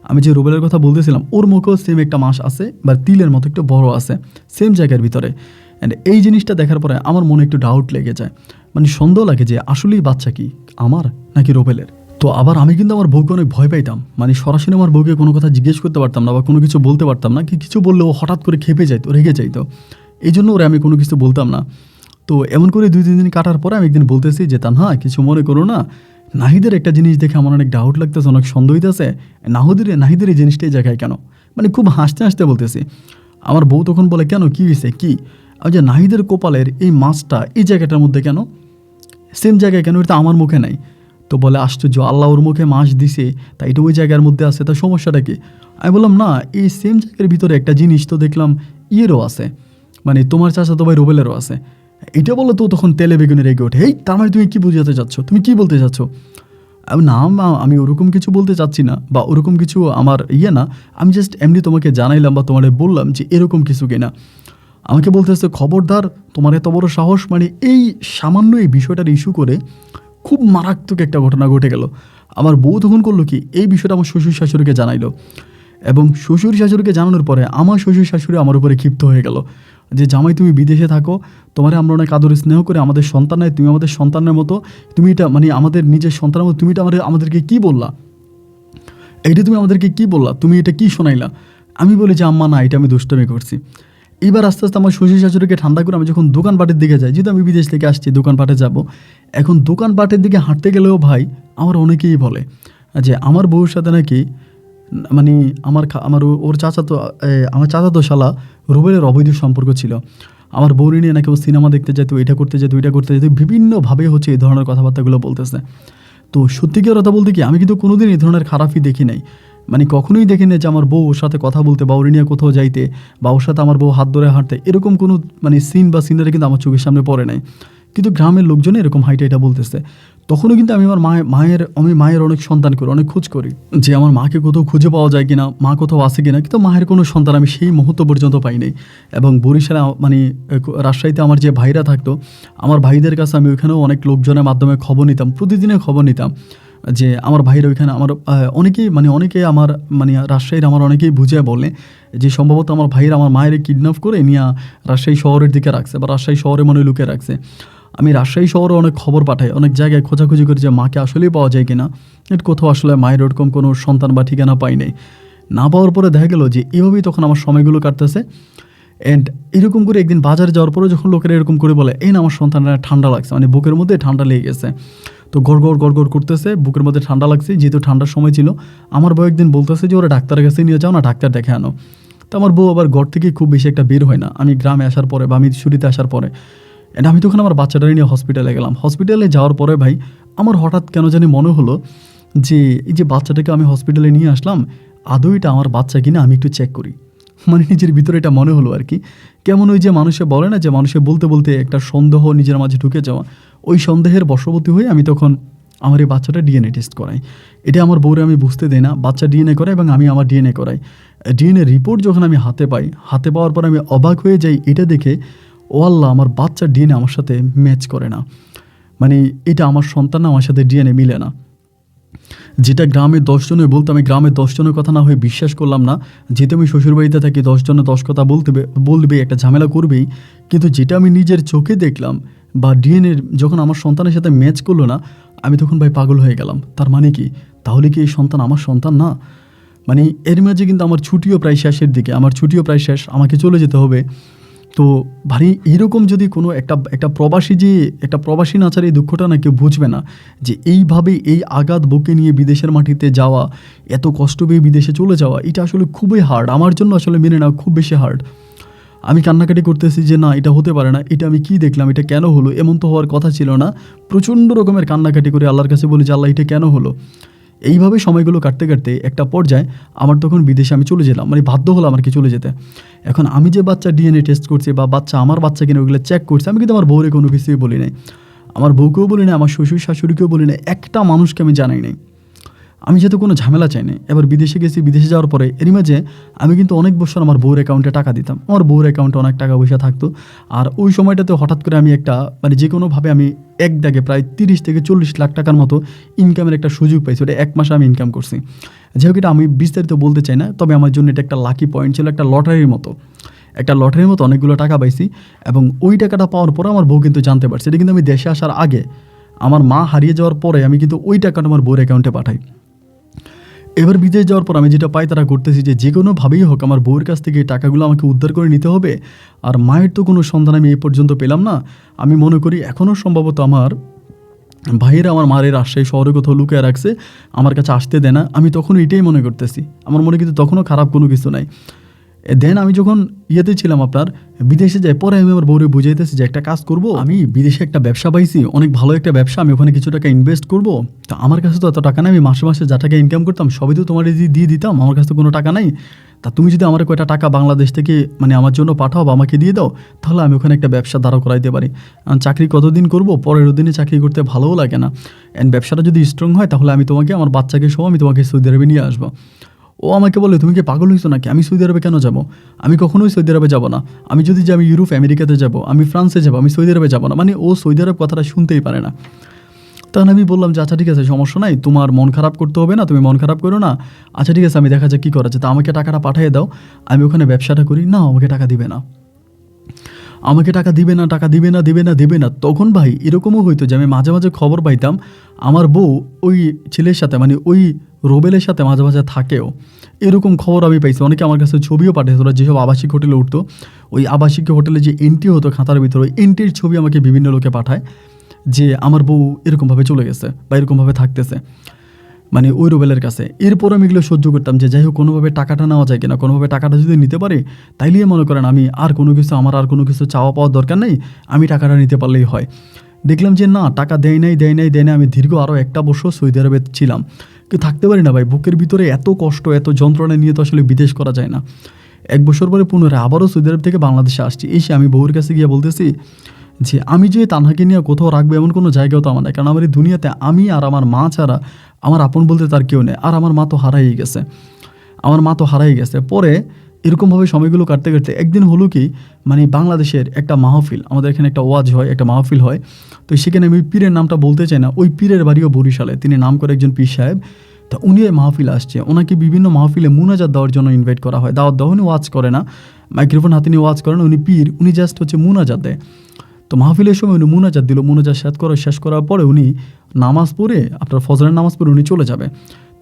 আমি যে রোবেলের কথা বলতেছিলাম, ওর মুখেও সেম একটা মাস আছে, বা তিলের মতো একটু বড় আছে, সেম জায়গার ভিতরে। অ্যান্ড এই জিনিসটা দেখার পরে আমার মনে একটু ডাউট লেগে যায়, মানে সন্দেহ লাগে যে আসলেই বাচ্চা কি আমার নাকি রোবেলের। তো আবার আমি কিন্তু আমার বউকে অনেক ভয় পাইতাম, মানে সরাসরি আমার বউকে কোনো কথা জিজ্ঞেস করতে পারতাম না বা কোনো কিছু বলতে পারতাম না। কিছু বললে ও হঠাৎ করে খেপে যাইতো, রেগে যাইতো, এই জন্য ওরা আমি কোনো কিছু বলতাম না। তো এমন করে 2-3 দিন কাটার পরে আমি একদিন বলতেছি যে তানহা, কিছু মনে করো না, নাহিদের একটা জিনিস দেখে আমার অনেক ডাউট লাগতেছে, অনেক সন্দেহ হইতেছে, নাহিদের এই জিনিসটাই জায়গায় কেন, মানে খুব হাসতে হাসতে বলতেছি। আমার বউ তখন বলে, কেন, কী হয়েছে, কি? আর যে নাহিদের কপালের এই মাছটা এই জায়গাটার মধ্যে কেন, সেম জায়গায় কেন, এটা আমার মুখে নাই। তো বলে, আশ্চর্য, আল্লাহ ওর মুখে মাছ দিছে, তাই এটা ওই জায়গার মধ্যে আছে, তার সমস্যাটা কি? আমি বললাম, না, এই সেম জায়গার ভিতরে একটা জিনিস তো দেখলাম ইয়েরও আছে, মানে তোমার চাচাতো ভাই রোবেলেরও আছে। এটা বলো তো তখন তেলে বেগুনে রেগে ওঠে, এই তার মানে তুমি কি বুঝাতে চাচ্ছ, তুমি কি বলতে চাচ্ছ? না, আমি ওরকম কিছু বলতে চাচ্ছি না, বা ওরকম কিছু আমার না, আমি জাস্ট এমনি তোমাকে জানাইলাম বা তোমারে বললাম যে এরকম কিছু কিনা। আমাকে বলতেছে, খবরদার, তোমার এত বড় সাহস, মানে এই সামান্য এই বিষয়টার ইস্যু করে খুব মারাত্মক একটা ঘটনা ঘটে গেল। আমার বউ তখন করলো কি, এই বিষয়টা আমার শ্বশুর শাশুড়িকে জানাইলো, এবং শ্বশুর শাশুড়িকে জানানোর পরে আমার শ্বশুর শাশুড়ি আমার উপরে ক্ষিপ্ত হয়ে গেল যে জামাই তুমি বিদেশে থাকো, তোমার আমরা অনেক আদর স্নেহ করে, আমাদের সন্তান নয়, তুমি আমাদের সন্তানের মতো, তুমি এটা মানে আমাদের নিজের সন্তানের মতো, তুমি এটা আমাদেরকে কী বললা, এইটা তুমি আমাদেরকে কী বললা, তুমি এটা কী শোনাইলা। আমি বলি যে আম্মা না, এটা আমি দুষ্টমি করছি। এবার আস্তে আস্তে আমার শ্বশুর শাশুড়িকে ঠান্ডা করে আমি যখন দোকানপাটের দিকে যাই, যেহেতু আমি বিদেশ থেকে আসছি দোকানপাটে যাব, এখন দোকানপাটের দিকে হাঁটতে গেলেও ভাই আমার অনেকেই বলে যে আমার বউর সাথে নাকি মানে আমার ওর চাচাতো আমার চাচাতো শালা রুবেলের অবৈধ সম্পর্ক ছিল। আমার বউরি নিয়ে নাকি ও সিনেমা দেখতে যেত, এটা করতে যেত, ওইটা করতে যেত, বিভিন্নভাবে হচ্ছে এই ধরনের কথাবার্তাগুলো বলতেছে। তো সত্যিকার কথা বলতে কি, আমি কিন্তু কোনোদিন এই ধরনের খারাপই দেখি নাই, মানে কখনোই দেখি না যে আমার বউ ওর সাথে কথা বলতে বা ওর নিয়ে কোথাও যাইতে বা ওর সাথে আমার বউ হাত ধরে হাঁটতে, এরকম কোনো মানে সিন বা সিনারি কিন্তু আমার চোখের সামনে পড়ে নাই। কিন্তু গ্রামের লোকজনে এরকম হাইটা এটা বলতেছে। তখনও কিন্তু আমি আমার মায়ের অনেক সন্তান করি, অনেক খোঁজ করি যে আমার মাকে কোথাও খুঁজে পাওয়া যায় কিনা, মা কোথাও আছে কিনা, কিন্তু মায়ের কোনো সন্তান আমি সেই মুহূর্ত পর্যন্ত পাই নাই। এবং বরিশালে মানে রাজশাহীতে আমার যে ভাইরা থাকতো, আমার ভাইদের কাছে আমি ওইখানেও অনেক লোকজনের মাধ্যমে খবর নিতাম, প্রতিদিনের খবর নিতাম যে আমার ভাইরা ওইখানে আমার অনেকেই আমার রাজশাহীর আমার অনেকেই বুঝে বলে যে সম্ভবত আমার ভাইরা আমার মায়ের কিডন্যাপ করে নিয়ে রাজশাহী শহরের দিকে রাখছে বা রাজশাহী শহরে লুকিয়ে রাখছে। আমি রাজশাহী শহরে অনেক খবর পাঠাই, অনেক জায়গায় খোঁজাখুঁজি করি যে মাকে আসলেই পাওয়া যায় কিনা, এটা কোথাও আসলে মায়ের ওরকম কোনো সন্তান বা ঠিকানা পাই নাই। না পাওয়ার পরে দেখা গেলো যে এভাবেই তখন আমার সময়গুলো কাটতেছে। অ্যান্ড এরকম করে একদিন বাজারে যাওয়ার পরে যখন লোকেরা এরকম করে বলে এই না আমার সন্তানরা ঠান্ডা লাগছে, মানে বুকের মধ্যে ঠান্ডা লেগে গেছে, তো গড় করতেছে, বুকের মধ্যে ঠান্ডা লাগছে, যেহেতু ঠান্ডার সময় ছিল, আমার বউ একদিন বলতেছে যে ওরা ডাক্তারের কাছে নিয়ে যাও না, ডাক্তার দেখে আনো। তো আমার বউ আবার ঘর থেকে খুব বেশি একটা বের হয় না আমি গ্রামে আসার পরে বা আমি ছুটিতে আসার পরে। অ্যান্ড আমি তখন আমার বাচ্চাটা নিয়ে হসপিটালে গেলাম। হসপিটালে যাওয়ার পরে ভাই আমার হঠাৎ কেন জানি মনে হলো যে এই যে বাচ্চাটাকে আমি হসপিটালে নিয়ে আসলাম, আদৌ এটা আমার বাচ্চা কিনা আমি একটু চেক করি, মানে নিজের ভিতরে এটা মনে হলো আর কি। কেমন ওই যে মানুষে বলে না যে মানুষে বলতে বলতে একটা সন্দেহ নিজের মাঝে ঢুকে যাওয়া, ওই সন্দেহের বশবর্তী হয়ে আমি তখন আমার এই বাচ্চাটা ডিএনএ টেস্ট করাই। এটা আমার বউরে আমি বুঝতে দেই না, বাচ্চা ডিএনএ করাই এবং আমি আমার ডিএনএ করাই। ডিএনএ রিপোর্ট যখন আমি হাতে পাই, হাতে পাওয়ার পর আমি অবাক হয়ে যাই এটা দেখে, ও আল্লাহ আমার বাচ্চার ডিএনএ আমার সাথে ম্যাচ করে না, মানে এটা আমার সন্তান না, আমার সাথে ডিএনএ মিলে না। যেটা গ্রামে 10 জনে বলতো, আমি গ্রামের 10 জনের কথা না হয়ে বিশ্বাস করলাম না, যেহেতু আমি শ্বশুরবাড়িতে থাকি 10 জনে 10 কথা বলবে একটা ঝামেলা করবেই, কিন্তু যেটা আমি নিজের চোখে দেখলাম বা ডিএনএ যখন আমার সন্তানের সাথে ম্যাচ করলো না, আমি তখন ভাই পাগল হয়ে গেলাম। তার মানে কি, তাহলে কি এই সন্তান আমার সন্তান না? মানে এর মাঝে কিন্তু আমার ছুটিও প্রায় শেষের দিকে, আমার ছুটিও প্রায় শেষ, আমাকে চলে যেতে হবে। তো ভারী এইরকম যদি কোনো একটা প্রবাসী নাচার এই দুঃখটা না কেউ বুঝবে না, যে এইভাবে এই আঘাত বুকে নিয়ে বিদেশের মাটিতে যাওয়া, এত কষ্ট পেয়ে বিদেশে চলে যাওয়া, এটা আসলে খুবই হার্ড আমার জন্য, আসলে মেনে নেওয়া খুব বেশি হার্ড। আমি কান্নাকাটি করতেছি যে না এটা হতে পারে না, এটা আমি কি দেখলাম, এটা কেন হলো, এমন তো হওয়ার কথা ছিল না। প্রচণ্ড রকমের কান্নাকাটি করে আল্লাহর কাছে বলি যে আল্লাহ এটা কেন হলো। এইভাবে সময়গুলো কাটতে কাটতে একটা পর্যায়ে আমার তখন বিদেশে আমি চলে যেলাম, মানে বাধ্য হলাম আর কি চলে যেতে। এখন আমি যে বাচ্চা ডিএনএ টেস্ট করছি বা বাচ্চা আমার বাচ্চা কিনা ওগুলো চেক করছি, আমি কিন্তু আমার বউরে কোনো কিছুই বলি নাই, আমার বউকেও বলি নাই, আমার শ্বশুর শাশুড়িকেও বলি নাই, একটা মানুষকে আমি জানাই নাই। আমি যেহেতু কোনো ঝামেলা চাই না। এবার বিদেশে গেছি, বিদেশে যাওয়ার পরে এরই মাঝে আমি কিন্তু অনেক বছর আমার বউর অ্যাকাউন্টে টাকা দিতাম, আমার বউর অ্যাকাউন্টে অনেক টাকা পয়সা থাকতো। আর ওই সময়টাতে হঠাৎ করে আমি একটা মানে যে কোনোভাবে আমি এক দাগে প্রায় 30 থেকে 40 লাখ টাকার মতো ইনকামের একটা সুযোগ পাইছি, ওটা 1 মাসে আমি ইনকাম করছি। যাই হোক, এটা আমি বিস্তারিত বলতে চাই না, তবে আমার জন্য এটা একটা লাকি পয়েন্ট ছিল, একটা লটারির মতো অনেকগুলো টাকা পাইছি। এবং ওই টাকাটা পাওয়ার পরে আমার বউ কিন্তু জানতে পারছে, এটা কিন্তু আমি দেশে আসার আগে, আমার মা হারিয়ে যাওয়ার পরে আমি কিন্তু ওই টাকাটা আমার বউর অ্যাকাউন্টে পাঠাই। এবার বিদেশ যাওয়ার পর আমি যেটা পাই তারা করতেছি যে কোনোভাবেই হোক আমার বউয়ের কাছ থেকে এই টাকাগুলো আমাকে উদ্ধার করে নিতে হবে। আর মায়ের তো কোনো সন্ধান আমি এই পর্যন্ত পেলাম না। আমি মনে করি এখনও সম্ভবত আমার ভাইয়েরা আমার মায়ের রাজশাহী শহরে কোথাও লুকিয়ে রাখছে, আমার কাছে আসতে দেয় না। আমি তখন এটাই মনে করতেছি, আমার মনে কিন্তু তখনও খারাপ কোনো কিছু নাই। দেন আমি যখন ইয়েতে ছিলাম আপনার বিদেশে যাই, পরে আমি আমার বউরে বুঝাইতেছি যে একটা কাজ করব, আমি বিদেশে একটা ব্যবসা পাইছি, অনেক ভালো একটা ব্যবসা, আমি ওখানে কিছু টাকা ইনভেস্ট করব। তো আমার কাছে তো এত টাকা নাই, আমি মাসে মাসে যা টাকা ইনকাম করতাম সবই তো তোমার দিয়ে দিতাম, আমার কাছে তো কোনো টাকা নাই। তা তুমি যদি আমার কয়টা টাকা বাংলাদেশ থেকে মানে আমার জন্য পাঠাও বা আমাকে দিয়ে দাও, তাহলে আমি ওখানে একটা ব্যবসা দাঁড়া করাইতে পারি। চাকরি কতদিন করব, পরের দিনে চাকরি করতে ভালোও লাগে না। অ্যান্ড ব্যবসাটা যদি স্ট্রং হয় তাহলে আমি তোমাকে আমার বাচ্চাকে সহ আমি তোমাকে সৌদি আরবে নিয়ে আসবো। ও আমাকে বলে তুমি কি পাগল হয়েছো নাকি, আমি সৌদি আরবে কেন যাব? আমি কখনোই সৌদি আরবে যাব না। আমি যদি যাই আমি ইউরোপ আমেরিকাতে যাব, আমি ফ্রান্সে যাব, আমি সৌদি আরবে যাব না। মানে ও সৌদি আরব কথাটা শুনতেই পারে না। তখন আমি বললাম যে আচ্ছা ঠিক আছে, সমস্যা নাই, তোমার মন খারাপ করতে হবে না, তুমি মন খারাপ করো না। আচ্ছা ঠিক আছে, আমি দেখা যাক কী করা যায়, তা আমাকে টাকাটা পাঠিয়ে দাও, আমি ওখানে ব্যবসাটা করি। না, আমাকে টাকা দিবে না, আমাকে টাকা দিবে না, টাকা দিবে না, দিবে না, দিবে না। তখন ভাই এরকমও হইতো যে আমি মাঝে মাঝে খবর পাইতাম আমার বউ ওই ছেলের সাথে, মানে ওই রোবেলের সাথে মাঝে মাঝে থাকেও। এরকম খবর আমি পাইছি। অনেকে আমার কাছে ছবিও পাঠিয়েছে, ওরা যেসব আবাসিক হোটেলে উঠতো, ওই আবাসিক হোটেলে যে এন্ট্রি হতো খাতার ভিতরে, ওই এন্ট্রির ছবি আমাকে বিভিন্ন লোকে পাঠায় যে আমার বউ এরকমভাবে চলে গেছে বা এরকমভাবে থাকতেছে, মানে ওই রোবেলের কাছে। এরপর আমি এগুলো সহ্য করতাম যে যাই হোক কোনোভাবে টাকাটা নেওয়া যায় কিনা, কোনোভাবে টাকাটা যদি নিতে পারি তাইলেই মনে করেন আমি আর কোনো কিছু, আমার আর কোনো কিছু চাওয়া পাওয়ার দরকার নেই, আমি টাকাটা নিতে পারলেই হয়। দেখলাম যে না, টাকা দেয় নাই, দেয় নাই, দেয় নাই। আমি দীর্ঘ আরও 1 বছর সৌদি আরবে ছিলাম, কিন্তু থাকতে পারি না ভাই। বুকের ভিতরে এত কষ্ট, এত যন্ত্রণা নিয়ে তো আসলে বিদেশ করা যায় না। 1 বছর পরে পুনরায় আবারও সৌদি আরব থেকে বাংলাদেশে আসছি। এসে আমি বউর কাছে গিয়ে বলতেছি যে আমি যে তানহাকে নিয়ে কোথাও রাখবো এমন কোনো জায়গাও তো আমার নাই, কারণ আমার এই দুনিয়াতে আমি আর আমার মা ছাড়া আমার আপন বলতে তার কেউ নেই। আর আমার মা তো হারাই গেছে, আমার মা তো হারাই গেছে। পরে এরকমভাবে সময়গুলো কাটতে কাটতে একদিন হলো কি, মানে বাংলাদেশের একটা মাহফিল, আমাদের এখানে একটা ওয়াজ হয়, একটা মাহফিল হয়। তো সেখানে আমি পীরের নামটা বলতে চাই না, ওই পীরের বাড়িও বরিশালে, তিনি নাম করে একজন পীর সাহেব। তা উনি এই মাহফিল আসছে, ওনাকে বিভিন্ন মাহফিলে মুনাজাত দেওয়ার জন্য ইনভাইট করা হয়। দাওয়াত দেওয়া, উনি ওয়াজ করে না, মাইক্রোফোন হাতে নিয়ে ওয়াজ করেন, উনি পীর, উনি জাস্ট হচ্ছে মুনাজাত দেয়। তো মাহফিলের সময় উনি মুনাজাত দিল, মুনাজাত শেষ করার পরে উনি নামাজ পড়ে, আপনার ফজরের নামাজ পড়ে উনি চলে যাবে।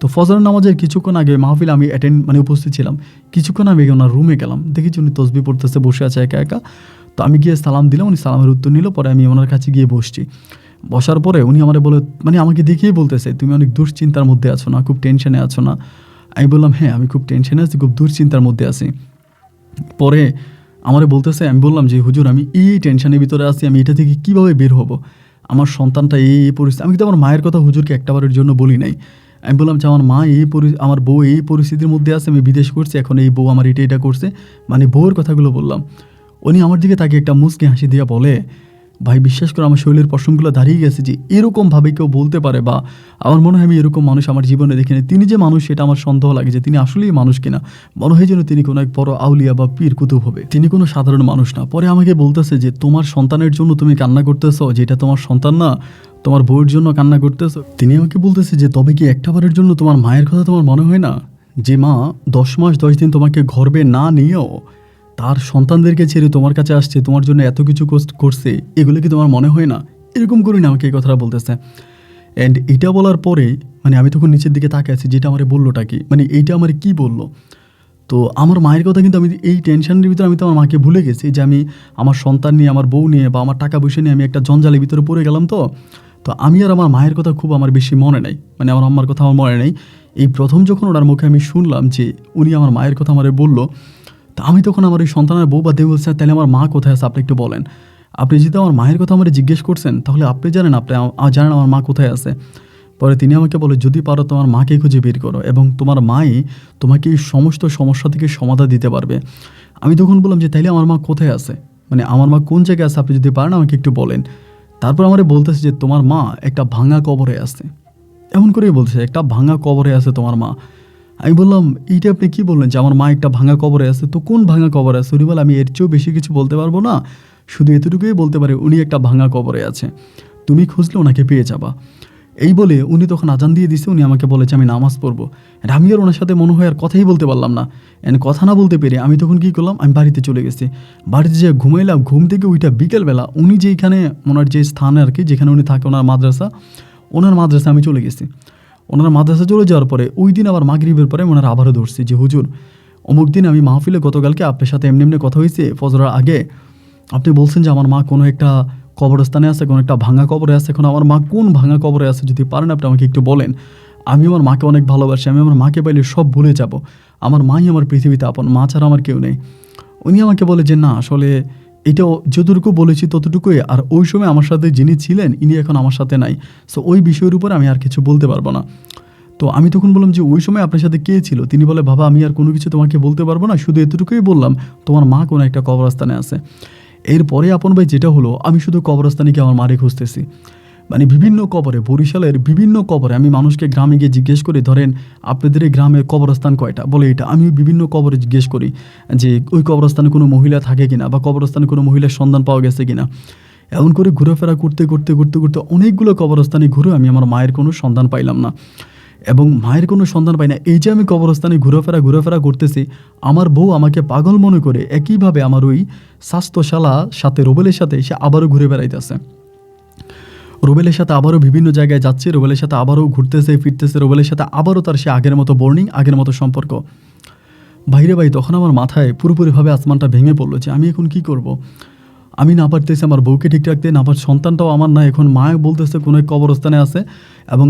তো ফজরের নামাজের কিছুক্ষণ আগে মাহফিলে আমি মানে উপস্থিত ছিলাম। কিছুক্ষণ আমি ওনার রুমে গেলাম, দেখেছি উনি তসবি পড়তেছে, বসে আছে একা একা। তো আমি গিয়ে সালাম দিলাম, উনি সালামের উত্তর নিল। পরে আমি ওনার কাছে গিয়ে বসছি। বসার পরে উনি আমারে বলে, মানে আমাকে দেখেই বলতেছে তুমি অনেক দুশ্চিন্তার মধ্যে আছো না, খুব টেনশনে আছো না? আমি বললাম হ্যাঁ, আমি খুব টেনশনে আছি, খুব দুশ্চিন্তার মধ্যে আছি। পরে আমারে বলতেছে, আমি বললাম যে হুজুর আমি এই টেনশনের ভিতরে আছি, আমি এটা থেকে কীভাবে বের হব? আমার সন্তানটা এই পরিস্থিতি, আমি কিন্তু আমার মায়ের কথা হুজুরকে একটাবারের জন্য বলি নাই। আমি বললাম যে আমার মা আমার বউ এই পরিস্থিতির মধ্যে আছে, আমি বিদেশ করছি, এখন এই বউ আমার এটা করছে, মানে বউয়ের কথাগুলো বললাম। উনি আমার দিকে তাকে একটা মুচকি হাসি দিয়া বলে, ভাই বিশ্বাস করে আমার শরীরের পশমগুলো দাঁড়িয়ে গেছে যে এরকমভাবে কেউ বলতে পারে, বা আমার মনে হয় আমি এরকম মানুষ আমার জীবনে দেখিনি। তিনি যে মানুষ সেটা আমার সন্দেহ লাগে যে তিনি আসলেই মানুষ কিনা। মনে হয় যেন তিনি কোনো এক বড় আউলিয়া বা পীর কুতুব হবে, তিনি কোনো সাধারণ মানুষ না। পরে আমাকে বলতেছে যে তোমার সন্তানের জন্য তুমি কান্না করতেছো, যেটা তোমার সন্তান না, তোমার বউয়ের জন্য কান্না করতেছো। তিনি আমাকে বলতেছে যে তবে কি একটাবারের জন্য তোমার মায়ের কথা তোমার মনে হয় না, যে মা 10 মাস 10 দিন তোমাকে গর্ভে না নিয়েও তার সন্তানদেরকে ছেড়ে তোমার কাছে আসছে, তোমার জন্য এত কিছু করছে, এগুলো কি তোমার মনে হয় না? এরকম করি না আমাকে এই কথাটা বলতেছে। অ্যান্ড এটা বলার পরে মানে আমি তখন নিচের দিকে তাকিয়ে আছি, যেটা আমার বললোটা কি, মানে এইটা আমার কি বললো। তো আমার মায়ের কথা কিন্তু আমি এই টেনশনের ভিতরে আমি তো আমার মাকে ভুলে গেছি যে আমি আমার সন্তান নিয়ে, আমার বউ নিয়ে বা আমার টাকা পয়সা নিয়ে আমি একটা জঞ্জালের ভিতরে পড়ে গেলাম। তো তো আমি আর আমার মায়ের কথা খুব আমার বেশি মনে নেই, মানে আমার আম্মার কথা আমার মনে নেই। এই প্রথম যখন ওনার মুখে আমি শুনলাম যে উনি আমার মায়ের কথা আমারে বললো, তা আমি তখন আমার এই সন্তানের বউ বা দেব বলছে, তাহলে আমার মা কোথায় আছে আপনি একটু বলেন। আপনি যদি আমার মায়ের কথা আমার জিজ্ঞেস করছেন, তাহলে আপনি জানেন, আপনি জানেন আমার মা কোথায় আছে। পরে তিনি আমাকে বলে, যদি পারো তোমার মাকে খুঁজে বের করো, এবং তোমার মাই তোমাকে এই সমস্ত সমস্যা থেকে সমাধান দিতে পারবে। আমি তখন বললাম যে তাইলে আমার মা কোথায় আছে, মানে আমার মা কোন জায়গায় আছে, আপনি যদি পারেন আমাকে একটু বলেন। তারপর আমারে বলতেছে যে তোমার মা একটা ভাঙা কবরে আছে, এমন করেই বলছে, একটা ভাঙা কবরে আছে তোমার মা। আমি বললাম এইটা আপনি কী বললেন যে আমার মা একটা ভাঙা কবরে আছে? তো কোন ভাঙা কবরে আছে? উনি বলে আমি এর চেয়েও বেশি কিছু বলতে পারবো না, শুধু এতটুকুই বলতে পারি উনি একটা ভাঙা কবরে আছে, তুমি খুঁজলে ওনাকে পেয়ে যাবা। এই বলে উনি তখন আজান দিয়ে দিছে, উনি আমাকে বলেছে আমি নামাজ পড়বো। আমি আর ওনার সাথে মনে হয় আর কথাই বলতে পারলাম না। কথা না বলতে পেরে আমি তখন কী করলাম, আমি বাড়িতে চলে গেছি। বাড়িতে যে ঘুমাইলাম, ঘুম থেকে ওইটা বিকেলবেলা উনি যেইখানে ওনার যে স্থানে আর কি, যেখানে উনি থাকে, ওনার মাদ্রাসা, ওনার মাদ্রাসা আমি চলে গেছি। ওনারা মাদ্রাসা চলে যাওয়ার পরে ওই দিন আবার মাগরিবের পরে ওনারা আবারও ধরছি যে হুজুর অমুক দিন আমি মাহফিলে গতকালকে আপনার সাথে এমনি এমনি কথা হয়েছে ফজরের আগে, আপনি বলছেন যে আমার মা কোনো একটা কবরস্থানে আছে, কোনো একটা ভাঙা কবরে আছে। এখন আমার মা কোন ভাঙা কবরে আছে যদি পারেন আপনি আমাকে একটু বলেন। আমি আমার মাকে অনেক ভালোবাসি, আমি আমার মাকে পাইলে সব ভুলে যাব, আমার মাই আমার পৃথিবীতে আপন, মা ছাড়া আমার কেউ নেই। উনি আমাকে বলে যে না আসলে এটাও যতটুকু বলেছি ততটুকুই, আর ওই সময় আমার সাথে যিনি ছিলেন ইনি এখন আমার সাথে নাই, সো ওই বিষয়ের উপর আমি আর কিছু বলতে পারবো না। তো আমি তখন বললাম যে ওই সময় আপনার সাথে কে ছিল? তিনি বলে বাবা আমি আর কোনো কিছু তোমাকে বলতে পারবো না, শুধু এতটুকুই বললাম তোমার মা কোনো একটা কবরস্থানে আছে। এরপরে আপন ভাই যেটা হলো, আমি শুধু কবরস্থানে গিয়ে আমার মারে খুঁজতেছি, মানে বিভিন্ন কবরে, বরিশালের বিভিন্ন কবরে। আমি মানুষকে গ্রামে গিয়ে জিজ্ঞেস করি, ধরেন আপনাদের এই গ্রামে কবরস্থান কয়টা, বলে এটা। আমি বিভিন্ন কবরে জিজ্ঞেস করি যে ওই কবরস্থানে কোনো মহিলা থাকে কিনা, বা কবরস্থানে কোনো মহিলার সন্ধান পাওয়া গেছে কিনা। এমন করে ঘোরাফেরা করতে করতে করতে করতে অনেকগুলো কবরস্থানে ঘুরে আমি আমার মায়ের কোনো সন্ধান পাইলাম না, এবং মায়ের কোনো সন্ধান পাই না। এই যে আমি কবরস্থানে ঘোরাফেরা করতেছি, আমার বউ আমাকে পাগল মনে করে একইভাবে আমার ওই স্বাস্থ্যশালা সাথে রুবেলের সাথে সে আবারও ঘুরে বেড়াইতেছে। রুবেলের সাথে আবারও বিভিন্ন জায়গায় যাচ্ছে, রুবেলের সাথে আবারও ঘুরতেছে ফিরতেছে, রুবেলের সাথে আবারও তার সে আগের মতো বর্নিং, আগের মতো সম্পর্ক। ভাইরে ভাই, তখন আমার মাথায় পুরোপুরিভাবে আসমানটা ভেঙে পড়লো যে আমি এখন কি করব। আমি না পারতেছি আমার বউকে ঠিক রাখতে, না পার সন্তানটাও আমার না, এখন মা বলতেছে কোনো এক কবরস্থানে আছে, এবং